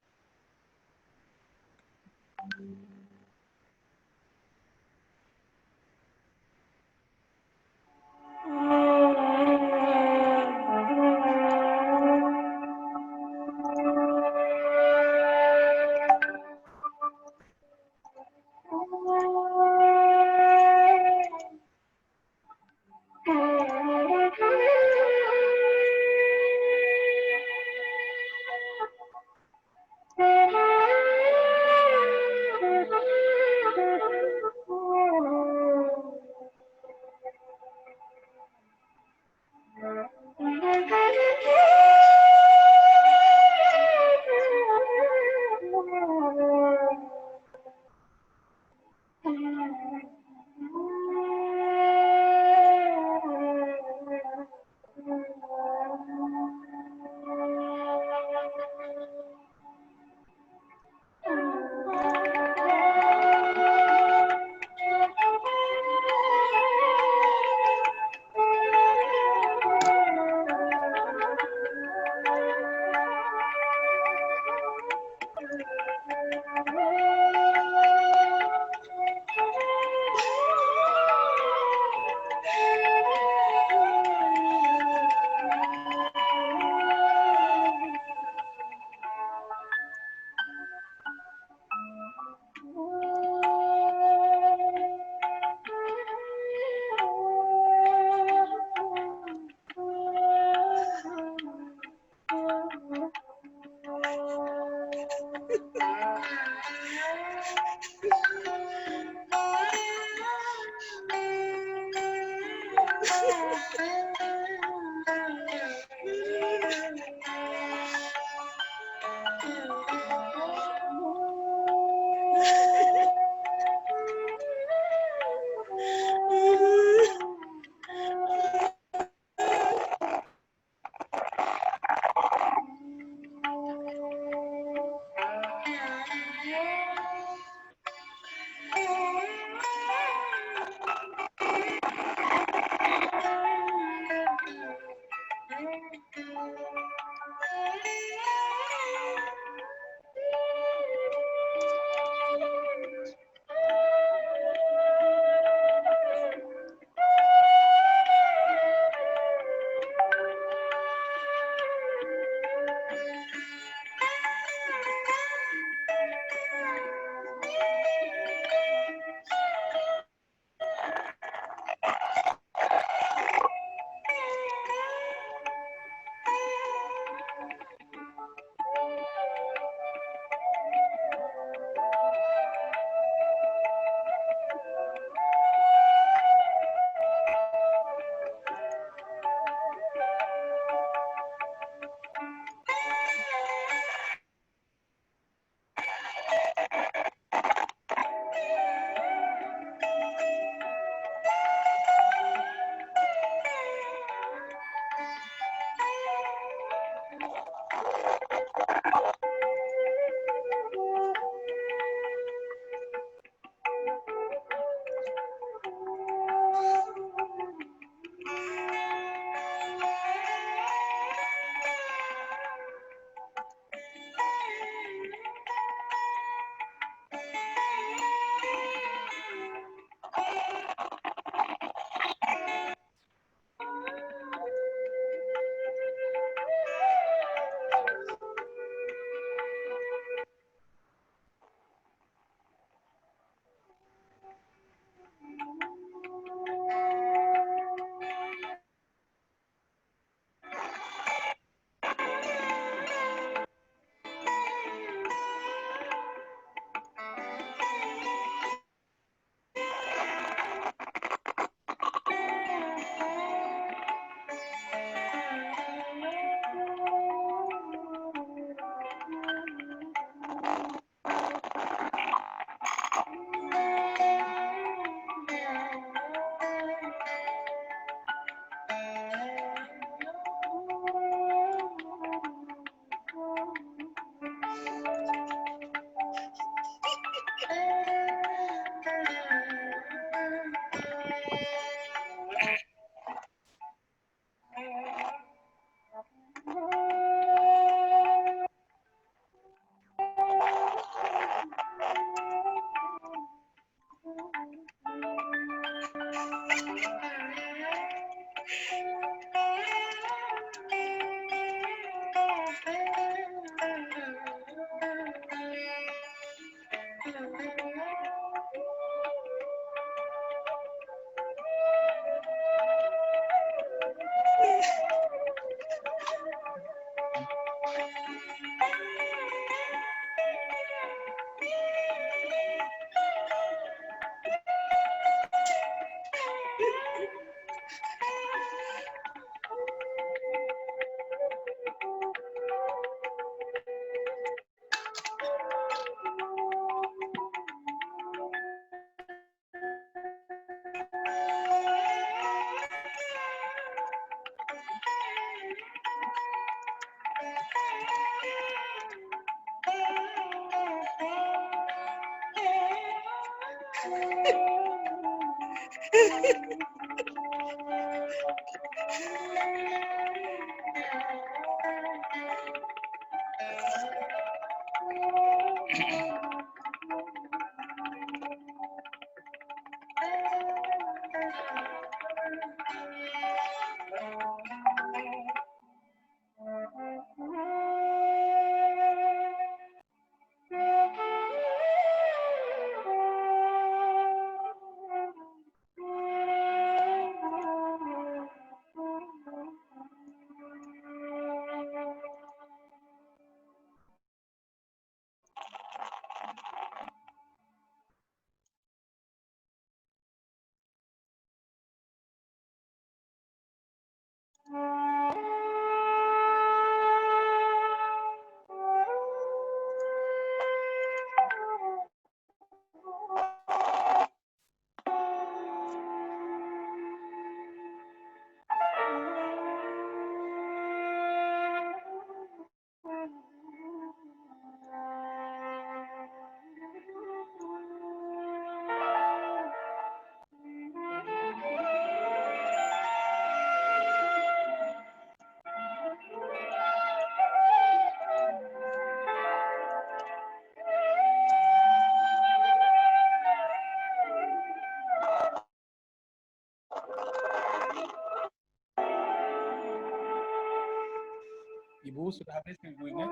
S2: Ibu sudah habis, Ibu ingat?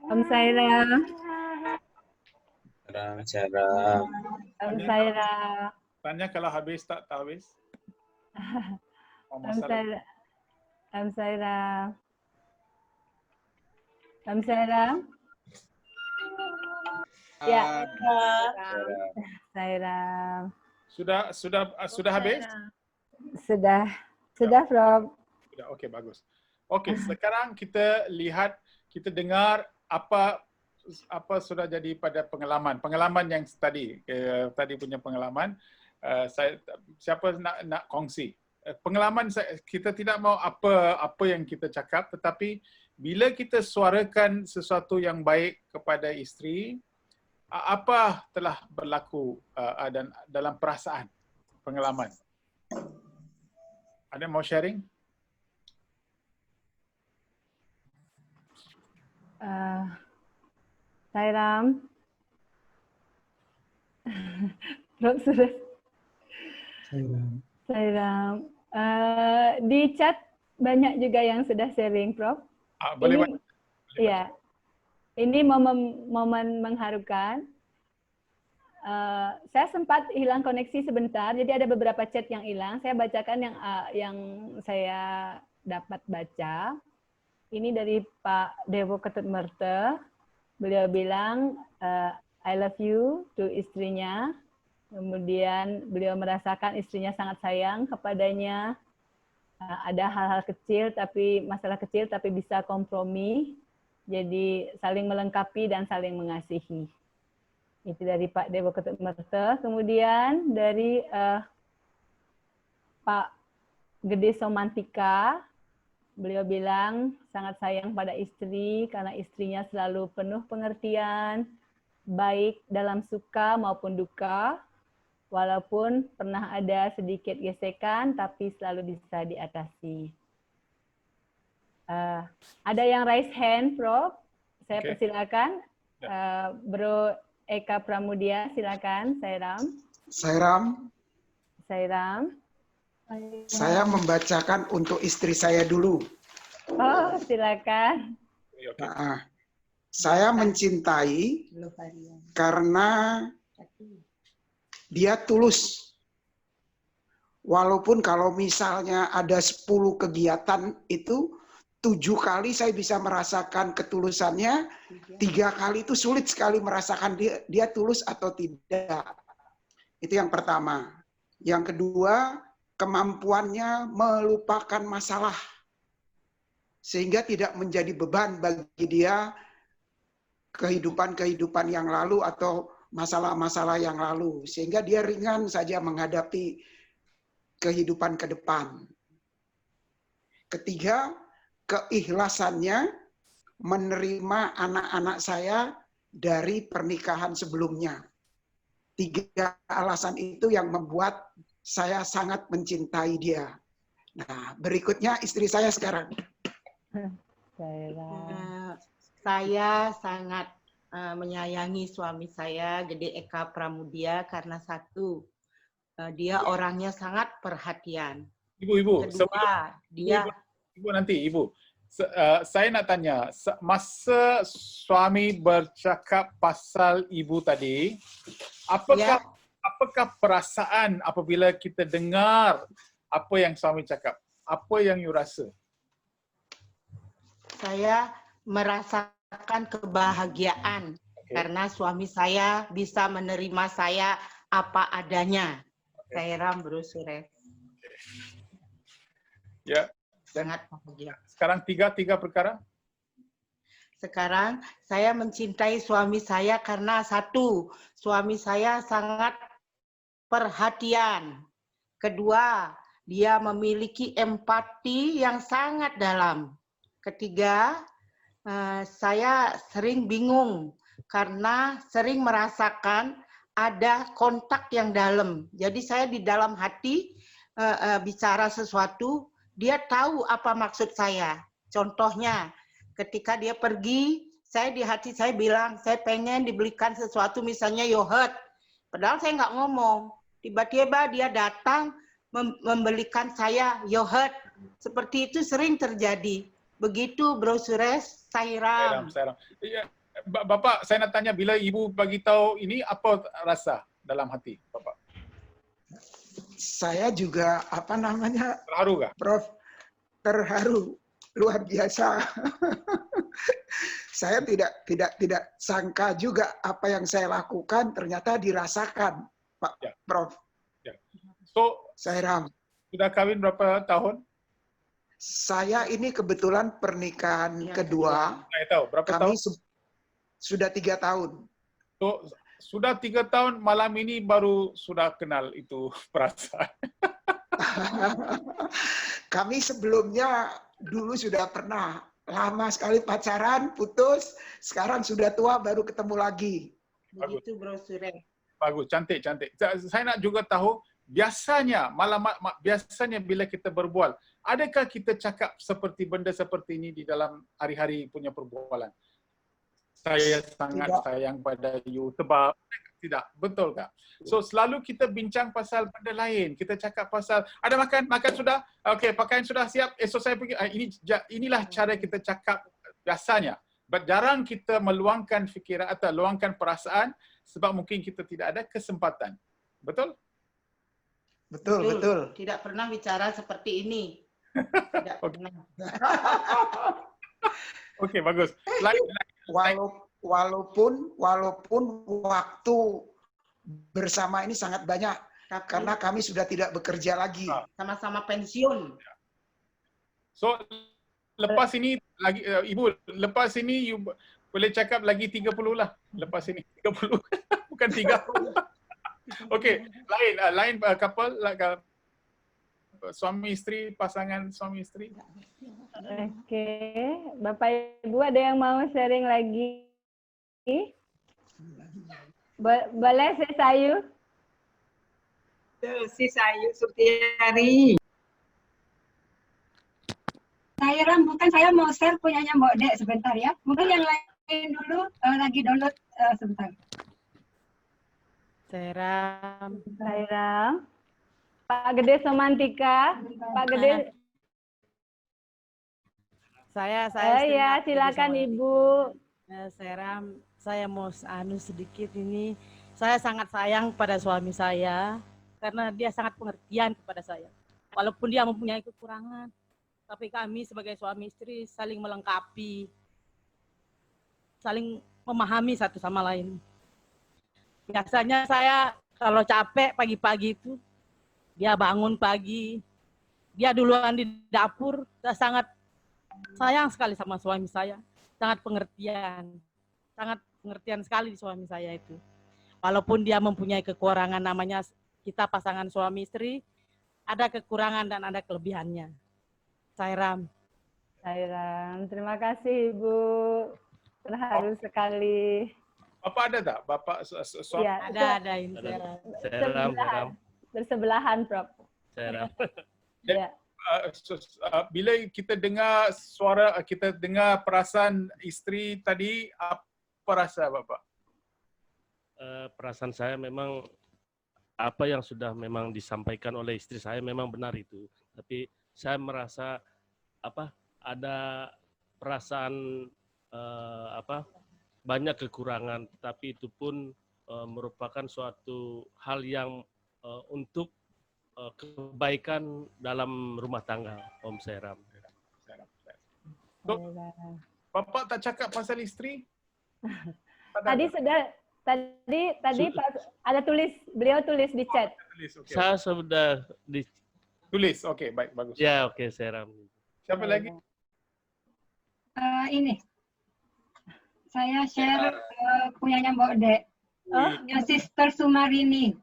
S3: Om Saira.
S4: Salam.
S3: Om Saira.
S2: Tanya kalau habis tak habis. Oh,
S3: Om
S2: masalah.
S3: Saira. Om Saira. Om Saira. Ya, Saira.
S2: Sudah habis?
S3: Sudah, Prof.
S2: Sudah, okey, bagus. Okey, sekarang kita lihat, kita dengar apa sudah jadi pada pengalaman yang tadi punya pengalaman. Siapa nak kongsi? Pengalaman kita tidak mau apa yang kita cakap, tetapi bila kita suarakan sesuatu yang baik kepada isteri, apa telah berlaku dan dalam perasaan pengalaman? Ada mau sharing?
S3: Sairam. Prof sudah. Sairam. Di chat banyak juga yang sudah sharing, Prof.
S2: Boleh
S3: ini, iya. Ini momen mengharukan. Saya sempat hilang koneksi sebentar, jadi ada beberapa chat yang hilang. Saya bacakan yang saya dapat baca. Ini dari Pak Dewo Ketut Merte. Beliau bilang, I love you to istrinya. Kemudian beliau merasakan istrinya sangat sayang kepadanya. Ada hal-hal kecil, masalah kecil tapi bisa kompromi. Jadi saling melengkapi dan saling mengasihi. Itu dari Pak Dewo Ketut Merte. Kemudian dari Pak Gede Somantika, beliau bilang sangat sayang pada istri karena istrinya selalu penuh pengertian, baik dalam suka maupun duka, walaupun pernah ada sedikit gesekan tapi selalu bisa diatasi. Ada yang raise hand, Prof. Saya persilakan. Bro Eka Pramudia, silakan. Sairam.
S8: Saya membacakan untuk istri saya dulu.
S3: Oh, silakan.
S2: Oke.
S8: Nah, saya mencintai karena dia tulus. Walaupun kalau misalnya ada 10 kegiatan itu 7 kali saya bisa merasakan ketulusannya, 3 kali itu sulit sekali merasakan dia tulus atau tidak. Itu yang pertama. Yang kedua, kemampuannya melupakan masalah sehingga tidak menjadi beban bagi dia kehidupan-kehidupan yang lalu atau masalah-masalah yang lalu, sehingga dia ringan saja menghadapi kehidupan ke depan. Ketiga, keikhlasannya menerima anak-anak saya dari pernikahan sebelumnya. 3 alasan itu yang membuat saya sangat mencintai dia. Nah, berikutnya istri saya sekarang.
S9: Saya sangat menyayangi suami saya, Gede Eka Pramudia, karena satu, dia orangnya sangat perhatian.
S2: Ibu,
S9: Kedua, dia
S2: Ibu nanti, Ibu. Saya nak tanya, masa suami bercakap pasal Ibu tadi, apakah perasaan apabila kita dengar apa yang suami cakap? Apa yang you rasa?
S9: saya merasakan kebahagiaan karena suami saya bisa menerima saya apa adanya. Saya Ram Bro Sures.
S2: Ya.
S9: Sangat bahagia.
S2: Sekarang tiga perkara.
S9: Sekarang saya mencintai suami saya karena satu, suami saya sangat perhatian. Kedua, dia memiliki empati yang sangat dalam. Ketiga, saya sering bingung karena sering merasakan ada kontak yang dalam. Jadi saya di dalam hati bicara sesuatu, dia tahu apa maksud saya. Contohnya, ketika dia pergi, saya di hati saya bilang, saya pengen dibelikan sesuatu misalnya yogurt. Padahal saya nggak ngomong. Tiba-tiba dia datang membelikan saya yogurt. Seperti itu sering terjadi. Begitu Bro Sures, Sairam.
S2: Ya, Bapak, saya nak tanya, bila Ibu bagi tahu ini, apa rasa dalam hati Bapak?
S8: Saya juga
S2: Terharu kah?
S8: Prof, terharu luar biasa. Saya tidak sangka juga apa yang saya lakukan ternyata dirasakan, Pak
S2: Ya.
S8: Prof.
S2: Ya. So,
S8: Sairam.
S2: sudah kawin berapa tahun?
S8: Saya ini kebetulan pernikahan kedua.
S2: Saya tahu berapa
S8: Kami
S2: tahun?
S8: sudah 3 tahun.
S2: So, sudah 3 tahun, malam ini baru sudah kenal itu perasaan.
S8: Kami sebelumnya dulu sudah pernah lama sekali pacaran, putus, sekarang sudah tua baru ketemu lagi.
S9: Begitu Bro Sures.
S2: Bagus, cantik. Saya nak juga tahu, biasanya biasanya bila kita berbual, adakah kita cakap seperti benda seperti ini di dalam hari-hari punya perbualan? Saya sangat sayang pada you, sebab tidak, betul tak? So selalu kita bincang pasal benda lain. Kita cakap pasal ada makan sudah, okey, pakaian sudah siap, esok saya pergi. Inilah cara kita cakap biasanya. But jarang kita meluangkan fikiran atau luangkan perasaan sebab mungkin kita tidak ada kesempatan. Betul?
S8: Betul.
S9: Tidak pernah bicara seperti ini. Tidak pernah.
S2: Okey, bagus.
S8: Walaupun waktu bersama ini sangat banyak karena kami sudah tidak bekerja lagi.
S9: Sama-sama pensiun.
S2: So lepas ini lagi Ibu, lepas ini you boleh cakap lagi 30 lah. Lepas ini 30 bukan 30. Okey, lain couple suami isteri, pasangan suami isteri.
S3: Oke, Bapak Ibu ada yang mau sharing lagi? Boleh si Sayu?
S10: Si Sayu Surtiari. Saya bukan, saya mau share punyanya Mbak Dek sebentar ya. Mungkin yang lain dulu lagi download sebentar.
S3: Sairam. Pak Gede Semantika. Pak Gede.
S11: Saya
S3: Ya,
S11: istri
S3: silakan
S11: sama
S3: Ibu.
S11: saya mau sedikit ini. Saya sangat sayang pada suami saya karena dia sangat pengertian kepada saya. Walaupun dia mempunyai kekurangan, tapi kami sebagai suami istri saling melengkapi, saling memahami satu sama lain. Biasanya saya kalau capek pagi-pagi itu, dia bangun pagi, dia duluan di dapur. Saya sangat sayang sekali sama suami saya, sangat pengertian sekali di suami saya itu. Walaupun dia mempunyai kekurangan, namanya kita pasangan suami istri, ada kekurangan dan ada kelebihannya. Sairam.
S3: Terima kasih Ibu. Terharu sekali.
S2: Bapak ada tak? Bapak suami?
S3: Ya,
S11: ada ini.
S3: Bersebelahan, Prof. Ya.
S2: Bila kita dengar suara, kita dengar perasaan isteri tadi, apa rasa Bapak?
S12: Perasaan saya memang apa yang sudah memang disampaikan oleh istri saya memang benar itu. Tapi saya merasa ada perasaan banyak kekurangan, tapi itu pun merupakan suatu hal yang untuk kebaikan dalam rumah tangga, Om Sairam.
S2: Bapak tak cakap pasal isteri?
S3: Tadi ada beliau tulis di chat.
S12: Saya sudah
S2: tulis, oke, baik, bagus.
S12: Ya, oke, Sairam.
S2: Siapa lagi?
S10: Ini, saya share punyanya Mbak Dek. Yang Sister Sumarini.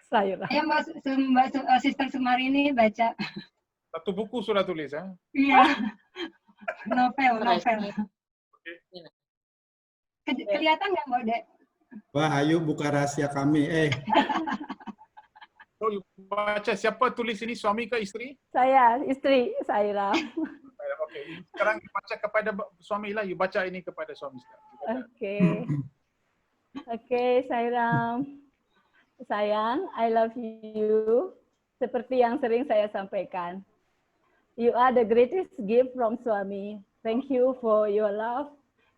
S10: Saya Mbak Sister Sumarini baca.
S2: Satu buku sudah tulis, ya?
S10: Iya. Novel. Kelihatan nggak Mbak Dek?
S6: Wah, ayo buka rahasia kami.
S2: Baca, siapa tulis ini, suami ke istri?
S3: Saya, istri, Sairam.
S2: Oke, sekarang baca kepada suami lah, you baca ini kepada suami.
S3: Oke, Sairam. Sayang, I love you. Seperti yang sering saya sampaikan. You are the greatest gift from suami. Thank you for your love,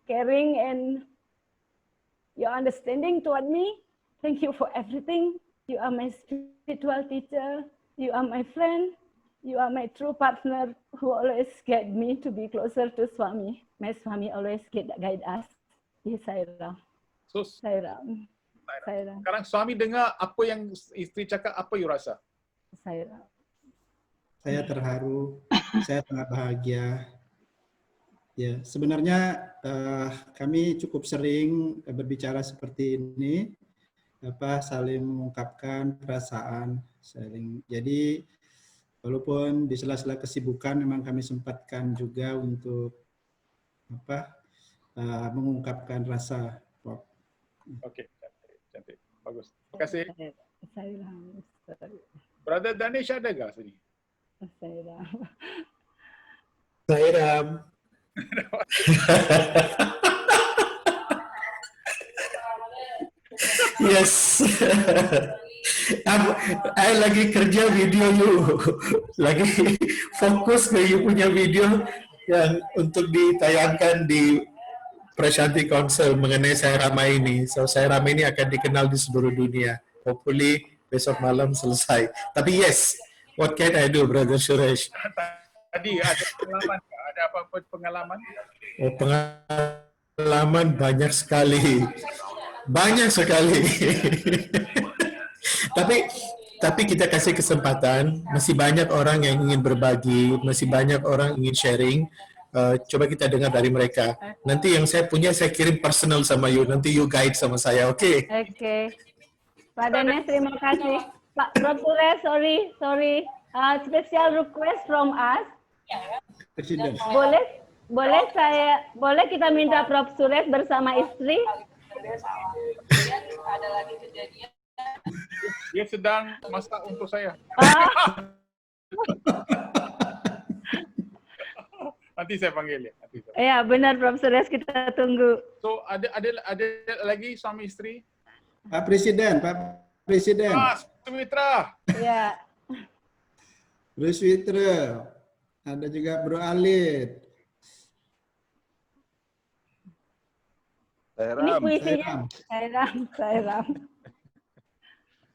S3: caring, and your understanding toward me. Thank you for everything. You are my spiritual teacher. You are my friend. You are my true partner who always guide me to be closer to Swami. My Swami always guide us. Yes, Sairam. Sairam.
S2: Sekarang suami dengar apa yang istri cakap, apa you rasa?
S3: Sairam.
S6: Saya terharu. Saya sangat bahagia. Ya, sebenarnya kami cukup sering berbicara seperti ini, saling mengungkapkan perasaan, Jadi walaupun di sela-sela kesibukan memang kami sempatkan juga untuk mengungkapkan rasa.
S2: Oke, cantik, bagus. Terima kasih. Brother Danish ada nggak sini?
S1: Sairam. Yes. I lagi kerja video you, lagi fokus ke you punya video yang untuk ditayangkan di Prashanti Council mengenai Sairam ini. So Sairam ini akan dikenal di seluruh dunia. Hopefully besok malam selesai. Tapi yes, what can I do, Brother Suresh?
S2: Tadi ada pengalaman, ada apa-apa pengalaman?
S1: Oh, pengalaman banyak sekali. Banyak sekali. tapi kita kasih kesempatan, masih banyak orang yang ingin berbagi, masih banyak orang ingin sharing. Coba kita dengar dari mereka. Nanti yang saya punya saya kirim personal sama you, nanti you guide sama saya, oke?
S3: Oke. Pak Danes, terima kasih. Pak Prof. Suresh, sorry. Special request from us.
S6: Presiden.
S3: Boleh kita minta Prof. Suresh bersama istri?
S11: Ada lagi kejadian.
S2: Dia sedang masak untuk saya. Nanti saya panggil ya.
S3: Iya, benar Prof. Suresh, kita tunggu.
S2: So ada lagi suami istri?
S6: Pak Presiden.
S2: Sumitra.
S3: Iya.
S6: Bro Switra. Ada juga Bro Alit.
S3: Ini puisinya Sairam.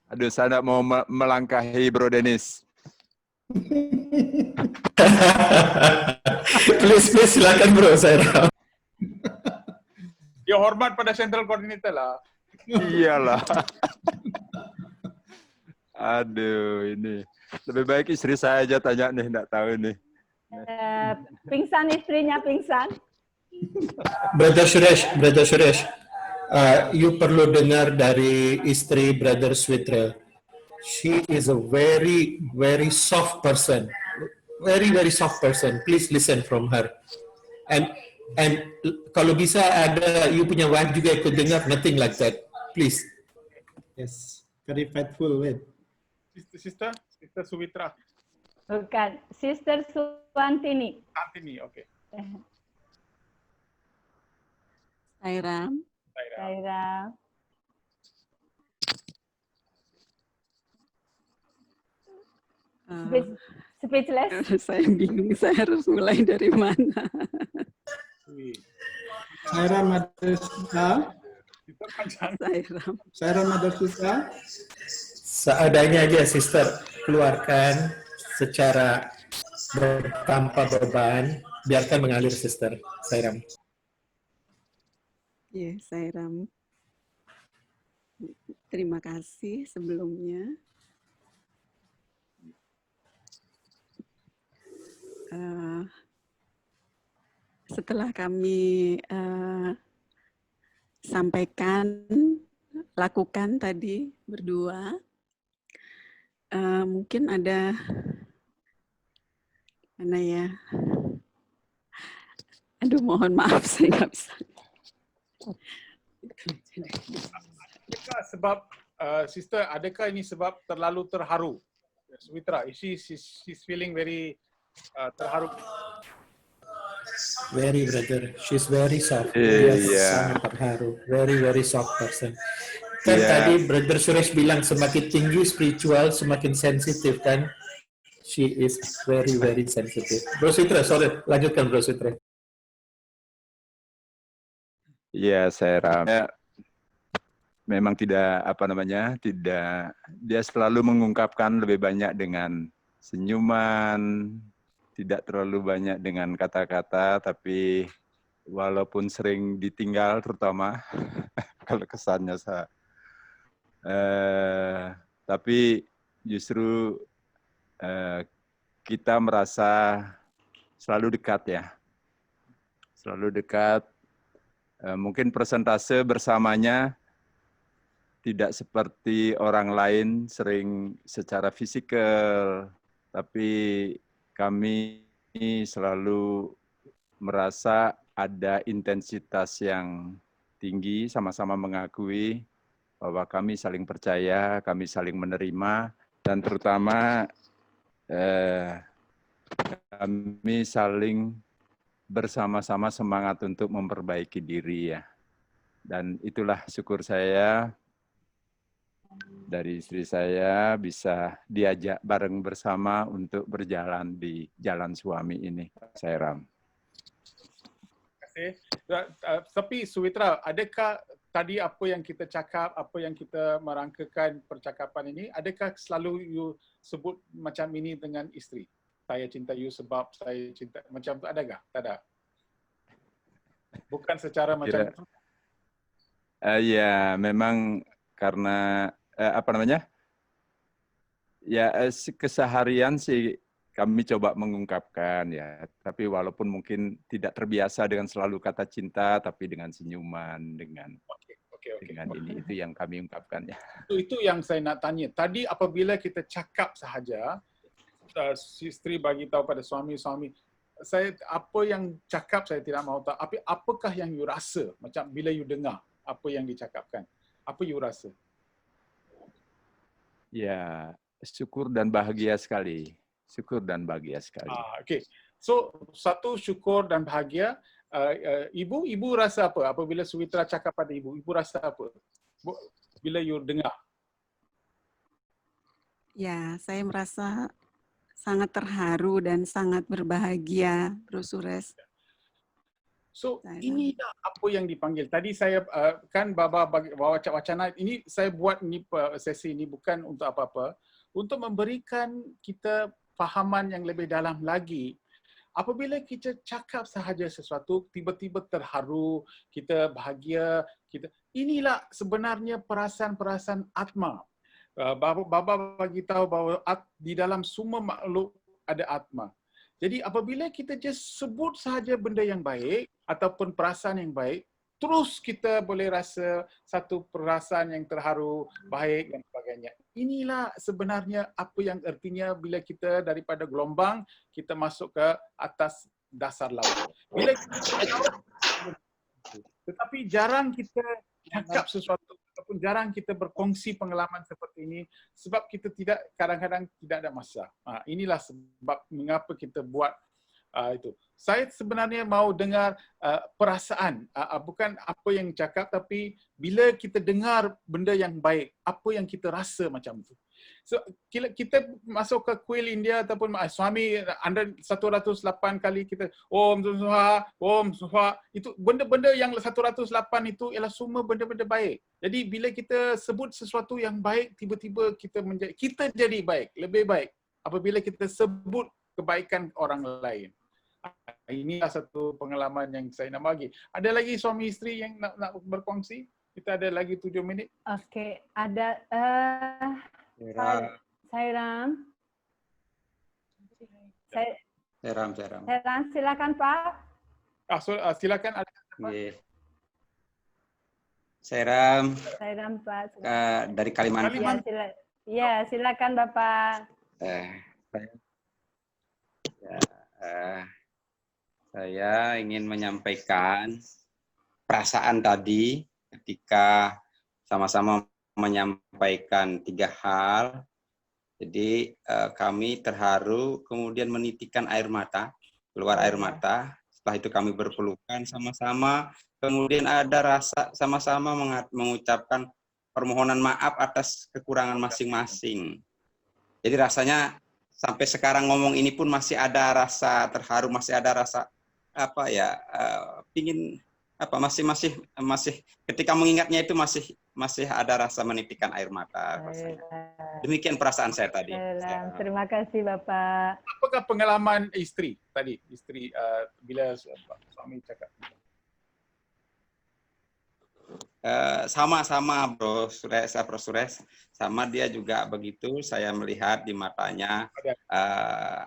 S13: Aduh, saya tidak mau melangkahi Bro Dennis.
S1: Please silakan bro, Sairam.
S2: Ya hormat pada Central Coordinator lah.
S13: Iyalah. Aduh, ini lebih baik istri saya aja tanya nih, enggak tahu nih.
S3: Pingsan istrinya pingsan.
S1: Brother Suresh, you perlu dengar dari istri Brother Switra. She is a very, very soft person. Very, very soft person. Please listen from her. And kalau bisa ada you punya wife juga ikut dengar, nothing like that. Please.
S6: Yes, very faithful with.
S2: Sister Suwitra.
S3: Bukan, Sister Suwantini.
S2: Antini, oke.
S14: Sairam.
S3: Speechless.
S14: Saya bingung, saya harus mulai dari mana.
S6: Sairam Madrasah. Sairam Madrasah.
S1: Seadanya aja, sister. Keluarkan secara tanpa beban. Biarkan mengalir, sister. Sairam.
S14: Ya, Sairam. Terima kasih sebelumnya. Setelah kami sampaikan, lakukan tadi berdua, mungkin ada mana ya? Aduh, mohon maaf saya nggak bisa.
S2: Adakah sebab sister, adakah ini sebab terlalu terharu? Suwitra, she's feeling very terharu.
S1: Very brother, she's very soft.
S13: Iya.
S1: Sangat terharu. Very, very soft person. Kan tadi Brother Suresh bilang semakin tinggi spiritual, semakin sensitif kan? She is very, very sensitive. Bro Suwitra, sorry, lanjutkan Bro Suwitra.
S13: Iya, Sairam. Memang tidak tidak, dia selalu mengungkapkan lebih banyak dengan senyuman, tidak terlalu banyak dengan kata-kata, tapi walaupun sering ditinggal terutama kalau kesannya saya, tapi justru kita merasa selalu dekat ya, selalu dekat. Mungkin persentase bersamanya tidak seperti orang lain sering secara fisikal, tapi kami selalu merasa ada intensitas yang tinggi, sama-sama mengakui bahwa kami saling percaya, kami saling menerima, dan terutama kami saling bersama-sama semangat untuk memperbaiki diri ya. Dan itulah syukur saya dari istri saya bisa diajak bareng bersama untuk berjalan di jalan suami ini, Sairam.
S2: Terima kasih. Tapi Suwitra, adakah tadi apa yang kita cakap, apa yang kita merangkakan percakapan ini, adakah selalu you sebut macam ini dengan isteri? Saya cinta you sebab saya cinta, macam tu adakah? Tak ada. Bukan secara macam itu.
S13: Ya, memang karena ya keseharian sih kami coba mengungkapkan ya, tapi walaupun mungkin tidak terbiasa dengan selalu kata cinta, tapi dengan senyuman, dengan dengan ini itu yang kami ungkapkan ya.
S2: Itu yang saya nak tanya. Tadi apabila kita cakap sahaja, isteri bagi tahu pada suami, saya apa yang cakap saya tidak mahu tahu. Tapi apakah yang you rasa? Macam bila you dengar apa yang dicakapkan, apa you rasa?
S13: Ya, syukur dan bahagia sekali. Syukur dan bahagia sekali.
S2: Okay. So, satu syukur dan bahagia. Ibu rasa apa apabila Suwitra cakap pada ibu? Ibu rasa apa bila you dengar?
S14: Ya, saya merasa sangat terharu dan sangat berbahagia, Bro Suresh.
S2: So inilah apa yang dipanggil. Tadi saya kan Baba bawa wacana ini, saya buat ini sesi ini bukan untuk apa-apa, untuk memberikan kita fahaman yang lebih dalam lagi. Apabila kita cakap sahaja sesuatu, tiba-tiba terharu, kita bahagia, inilah sebenarnya perasaan-perasaan atma. Baba bagi tahu bahawa di dalam semua makhluk ada atma. Jadi apabila kita just sebut sahaja benda yang baik ataupun perasaan yang baik, terus kita boleh rasa satu perasaan yang terharu, baik dan sebagainya. Inilah sebenarnya apa yang artinya bila kita daripada gelombang, kita masuk ke atas dasar laut. Bila kita tetapi jarang kita cakap sesuatu ataupun jarang kita berkongsi pengalaman seperti ini sebab kita kadang-kadang tidak ada masa. Inilah sebab mengapa kita buat itu. Saya sebenarnya mau dengar perasaan, bukan apa yang cakap, tapi bila kita dengar benda yang baik, apa yang kita rasa macam tu. So, kita masuk ke kuil India ataupun suami anda 108 kali kita Om Swaha, Om Swaha, itu benda-benda yang 108 itu ialah semua benda-benda baik. Jadi bila kita sebut sesuatu yang baik, tiba-tiba kita jadi baik, lebih baik apabila kita sebut kebaikan orang lain. Inilah satu pengalaman yang saya nak bagi. Ada lagi suami isteri yang nak berkongsi? Kita ada lagi 7 minit.
S3: Okey, ada Sairam. Sairam, silakan Pak.
S2: Silakan.
S15: Sairam.
S3: Sairam Pak.
S15: Dari Kalimantan.
S3: Ya, silakan Bapak.
S15: Saya ingin menyampaikan perasaan tadi ketika sama-sama menyampaikan 3 hal. Jadi kami terharu, kemudian menitikkan air mata, keluar air mata. Setelah itu kami berpelukan sama-sama, kemudian ada rasa sama-sama mengucapkan permohonan maaf atas kekurangan masing-masing. Jadi rasanya sampai sekarang ngomong ini pun masih ada rasa terharu, masih ada rasa masih ketika mengingatnya itu masih ada rasa menitikkan air mata. Demikian perasaan saya tadi.
S3: Terima kasih Bapak.
S2: Apakah pengalaman isteri tadi? Isteri bila suami cakap?
S15: Sama-sama Bro Suresh, sama dia juga begitu. Saya melihat di matanya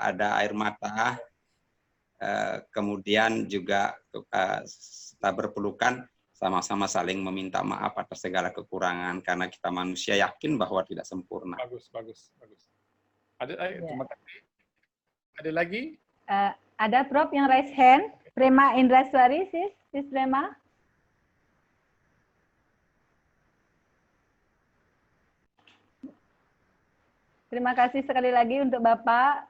S15: ada air mata. Kemudian juga kita berpelukan, sama-sama saling meminta maaf atas segala kekurangan karena kita manusia yakin bahwa tidak sempurna.
S2: Bagus. Terima kasih. Ada lagi?
S3: Ada Prof yang raise hand. Prema Indraswari, sis Prema. Terima kasih sekali lagi untuk Bapak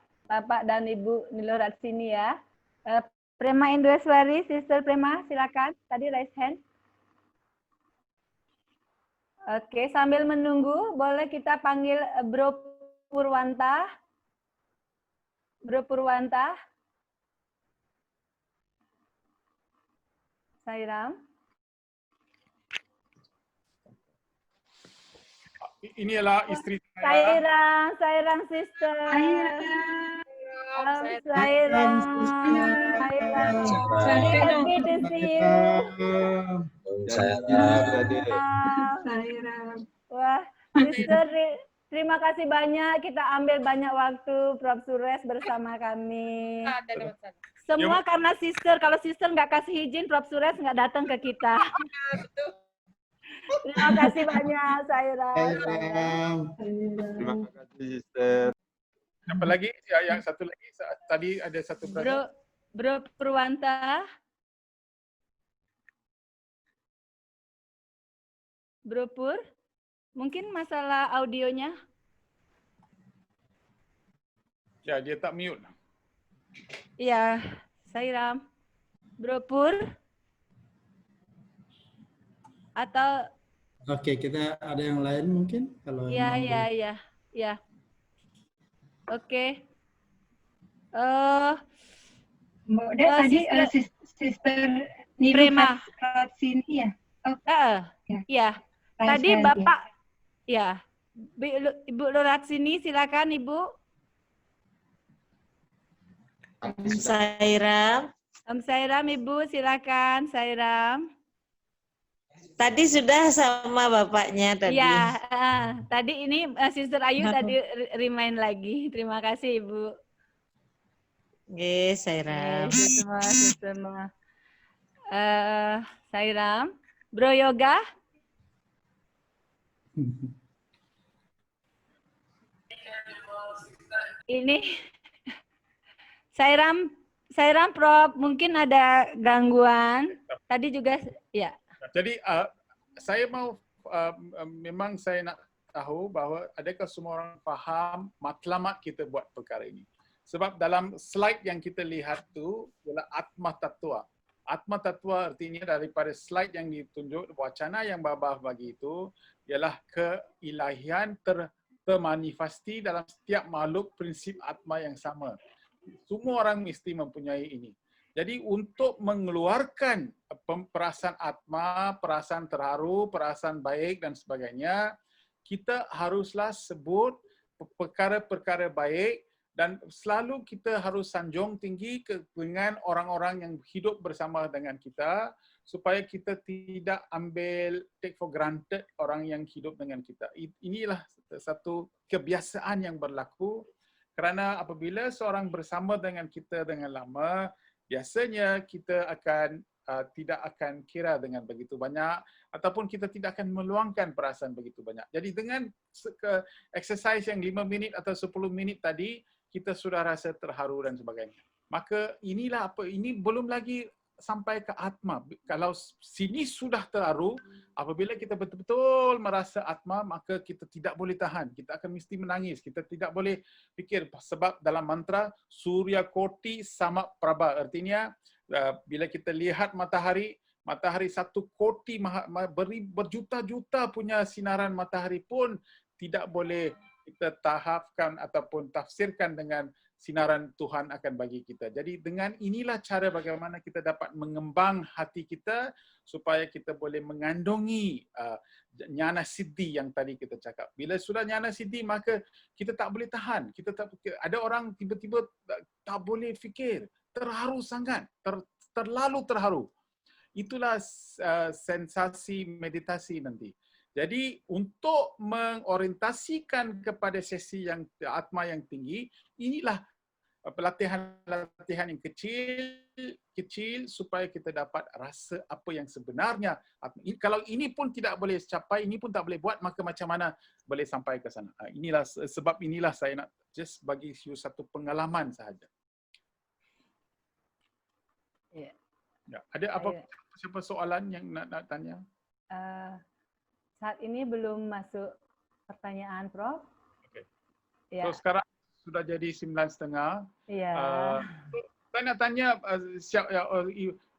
S3: dan Ibu Niloratsini ya. Prema Indraswari, Sister Prema, silakan. Tadi raise hand. Oke, sambil menunggu, boleh kita panggil Bro Purwanta. Bro Purwanta. Sairam.
S2: Inilah istri saya.
S3: Sairam Sister. Sairam. Happy to see you. Wah, Sister, terima kasih banyak. Kita ambil banyak waktu Prof. Suresh bersama kami. Semua karena Sister. Kalau Sister nggak kasih izin, Prof. Suresh nggak datang ke kita. Terima kasih banyak, Sairam.
S13: Terima kasih, Sister.
S2: Apa lagi? Yang satu lagi. Tadi ada satu
S3: Bro Purwanta. Bro Pur, mungkin masalah audionya?
S2: Ya, dia tak mute.
S3: Iya, Sairam. Bro Pur? Atau
S6: Oke, kita ada yang lain mungkin kalau
S3: ya. Oke.
S10: Mbak Dek, tadi Sister Ibu
S3: Prima.
S10: sini ya. Oh,
S3: Iya. Tadi Bapak, ya. Ibu Luratsini, silakan Ibu.
S16: Sairam.
S3: Sairam Ibu, silakan Sairam.
S16: Tadi sudah sama bapaknya tadi.
S3: Iya, tadi ini Sister Ayu tadi remind lagi. Terima kasih Ibu.
S16: Oke, Sairam.
S3: Semua. Sairam, Bro Yoga. Ini Sairam Prof, mungkin ada gangguan. Tadi juga ya.
S2: Jadi saya mau memang saya nak tahu bahawa adakah semua orang faham matlamat kita buat perkara ini. Sebab dalam slide yang kita lihat tu ialah Atma Tattva. Atma Tattva artinya daripada slide yang ditunjuk, wacana yang Babah bagi itu ialah keilahian termanifesti dalam setiap makhluk prinsip Atma yang sama. Semua orang mesti mempunyai ini. Jadi untuk mengeluarkan perasaan Atma, perasaan terharu, perasaan baik dan sebagainya, kita haruslah sebut perkara-perkara baik dan selalu kita harus sanjung tinggi dengan orang-orang yang hidup bersama dengan kita supaya kita tidak ambil take for granted orang yang hidup dengan kita. Inilah satu kebiasaan yang berlaku kerana apabila seorang bersama dengan kita dengan lama, biasanya kita akan tidak akan kira dengan begitu banyak ataupun kita tidak akan meluangkan perasaan begitu banyak. Jadi dengan exercise yang 5 minit atau 10 minit tadi, kita sudah rasa terharu dan sebagainya. Maka inilah apa, ini belum lagi sampai ke Atma. Kalau sini sudah terharu, apabila kita betul-betul merasa Atma, maka kita tidak boleh tahan. Kita akan mesti menangis. Kita tidak boleh fikir. Sebab dalam mantra, Surya Koti Sama Prabha. Artinya, bila kita lihat matahari 1 koti, berjuta-juta punya sinaran matahari pun tidak boleh kita tahapkan ataupun tafsirkan dengan sinaran Tuhan akan bagi kita. Jadi dengan inilah cara bagaimana kita dapat mengembang hati kita supaya kita boleh mengandungi nyana siddhi yang tadi kita cakap. Bila sudah nyana siddhi, maka kita tak boleh tahan. Ada orang tiba-tiba tak boleh fikir, terharu sangat, terlalu terharu. Itulah sensasi meditasi nanti. Jadi untuk mengorientasikan kepada sesi yang Atma yang tinggi, inilah pelatihan-latihan yang kecil supaya kita dapat rasa apa yang sebenarnya. Kalau ini pun tidak boleh capai, ini pun tak boleh buat, maka macam mana boleh sampai ke sana? Inilah sebab inilah saya nak just bagi you satu pengalaman sahaja.
S3: Ya.
S2: Ada apa soalan yang nak tanya?
S3: Saat ini belum masuk pertanyaan, Prof.
S2: Okay.
S3: Ya.
S2: So sekarang sudah jadi 9.30.
S3: Iya.
S2: Saya nak tanya,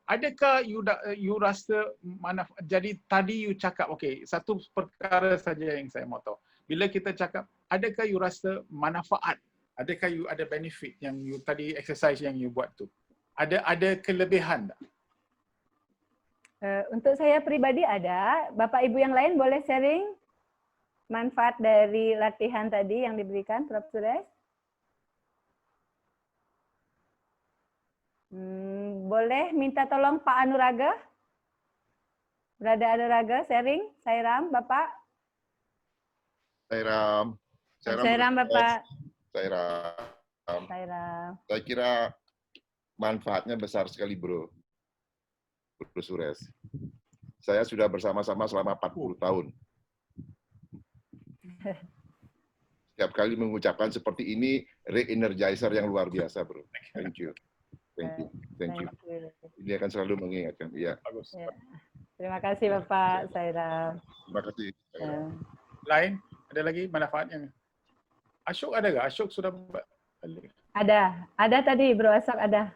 S2: adakah you rasa manfaat? Jadi tadi you cakap, okay, satu perkara saja yang saya mau tahu. Bila kita cakap, adakah you rasa manfaat? Adakah you ada benefit yang you tadi exercise yang you buat tu? Ada kelebihan tak?
S3: Untuk saya pribadi ada. Bapak Ibu yang lain boleh sharing manfaat dari latihan tadi yang diberikan, Prof. Suresh? Boleh minta tolong Pak Anuraga? Berada Anuraga, sharing? Sairam, Bapak?
S17: Sairam.
S3: Sairam, Bapak.
S17: Sairam. Saya kira manfaatnya besar sekali, Bro Suresh. Saya sudah bersama-sama selama 40 tahun. Setiap kali mengucapkan seperti ini, re-energizer yang luar biasa, Bro. Thank you. Thank you. Ini akan selalu mengingatkan. Ya.
S2: Bagus.
S3: Ya. Terima kasih, Bapak Sairam.
S17: Terima kasih.
S2: Lain? Ada lagi manfaatnya? Ashok ada nggak? Ashok sudah balik?
S3: Ada tadi, Bro Ashok ada.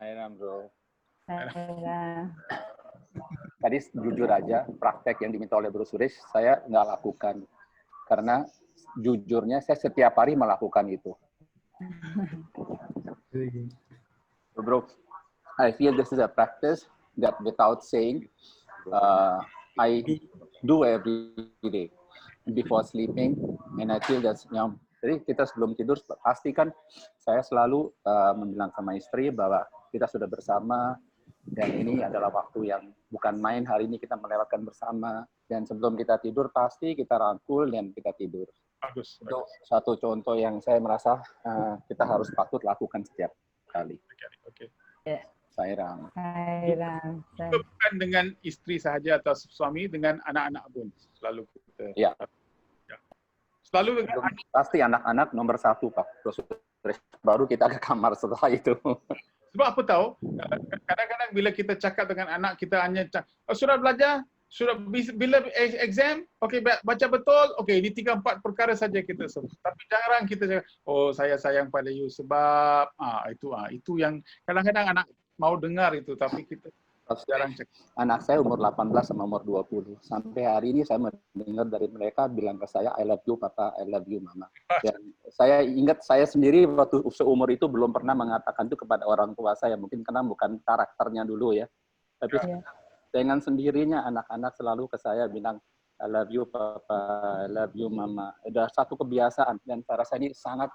S18: Sairam, Bro.
S19: Tadi jujur aja, praktek yang diminta oleh Bro Suresh, saya nggak lakukan. Karena jujurnya saya setiap hari melakukan itu. Bro, I feel this is a practice that without saying, I do every day before sleeping, and I feel that's jadi kita sebelum tidur pastikan saya selalu membilang sama istri bahwa kita sudah bersama dan ini adalah waktu yang bukan main, hari ini kita melewatkan bersama, dan sebelum kita tidur pasti kita rangkul dan kita tidur.
S2: Bagus.
S19: Itu satu contoh yang saya merasa kita harus patut lakukan setiap kali.
S2: Oke.
S19: Sairam.
S2: Bukan dengan istri sahaja atau suami, dengan anak-anak pun selalu kita.
S19: Ya.
S2: Selalu
S19: pasti anak-anak nomor satu, Pak. Baru kita ke kamar setelah itu.
S2: Sebab apa tahu? Kadang-kadang bila kita cakap dengan anak kita hanya sudah belajar, sudah bila exam, okey baca betul, okey ini 3-4 perkara saja kita sebut. Tapi jarang kita cakap, oh saya sayang pada you sebab itu yang kadang-kadang anak mau dengar itu, tapi kita jarang cakap.
S19: Anak saya umur 18 sama umur 20. Sampai hari ini saya mendengar dari mereka bilang ke saya, I love you Papa, I love you Mama. Dan saya ingat saya sendiri waktu seumur itu belum pernah mengatakan itu kepada orang tua saya. Mungkin karena bukan karakternya dulu ya. Tapi dengan sendirinya anak-anak selalu ke saya bilang, I love you Papa, I love you Mama. Ada satu kebiasaan dan saya rasa ini sangat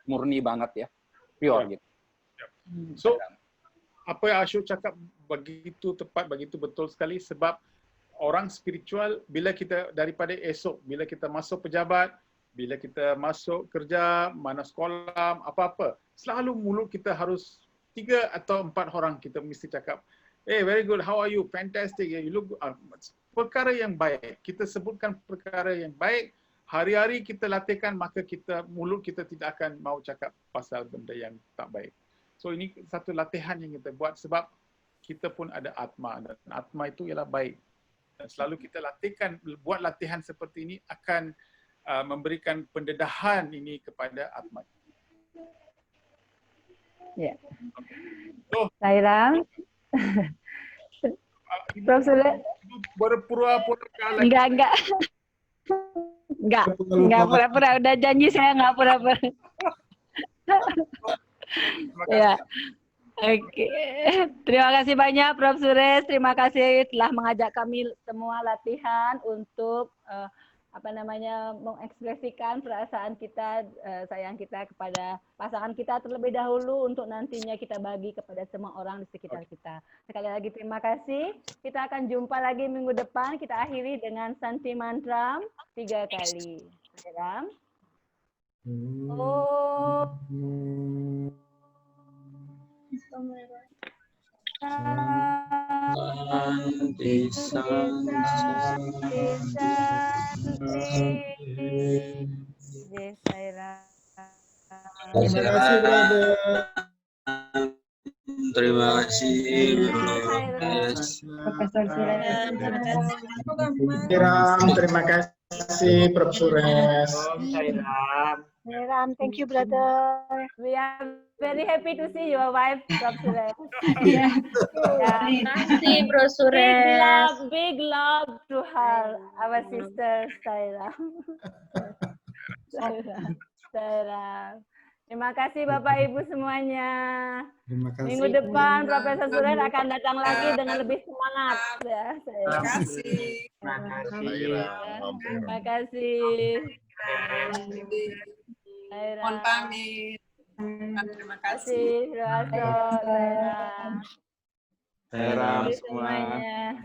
S19: murni banget ya. Pure gitu.
S2: So, apa yang Ashok cakap begitu tepat, begitu betul sekali, sebab orang spiritual bila kita daripada esok, bila kita masuk pejabat, bila kita masuk kerja, mana sekolah, apa-apa, selalu mulut kita harus 3 atau 4 orang kita mesti cakap, hey, very good, how are you? Fantastic, you look good. Perkara yang baik, kita sebutkan perkara yang baik, hari-hari kita latihkan, maka mulut kita tidak akan mau cakap pasal benda yang tak baik. So ini satu latihan yang kita buat sebab kita pun ada atma, dan atma itu ialah baik. Dan selalu kita latihkan, buat latihan seperti ini akan memberikan pendedahan ini kepada atma.
S3: Ya. Sairam. Profesor.
S2: Berpura-pura kalah.
S3: Enggak pura-pura. Udah janji saya enggak pura-pura. Ya. Oke. Terima kasih banyak Prof. Suresh. Terima kasih telah mengajak kami semua latihan untuk mengekspresikan perasaan kita, sayang kita kepada pasangan kita terlebih dahulu untuk nantinya kita bagi kepada semua orang di sekitar kita. Sekali lagi terima kasih. Kita akan jumpa lagi minggu depan. Kita akhiri dengan Santi Mantra 3 kali. Ram.
S4: Santi,
S6: Terima kasih, brother.
S4: Terima kasih,
S10: Profesor Suresh.
S6: Terima kasih, Prof. Suresh.
S3: Ram, thank you, brother. We are very happy to see your wife, Prof. Suresh.
S16: Terima kasih, Prof. Suresh.
S3: Big love to her, our sister Saira. Saira. Terima kasih Bapak Ibu semuanya.
S6: Terima kasih.
S3: Minggu depan Profesor Suresh akan datang lagi dengan lebih semangat. Ya,
S20: Terima kasih.
S3: Terima kasih.
S20: Mohon pamit. Terima kasih.
S3: Terima kasih.
S13: Sairam semua.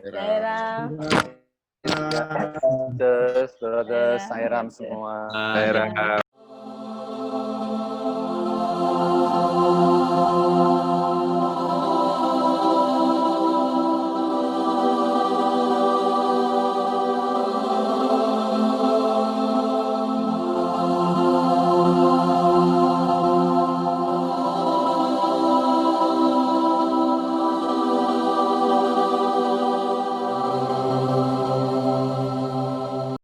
S3: Sairam.
S19: Brothers, Sairam semua.
S13: Sairam.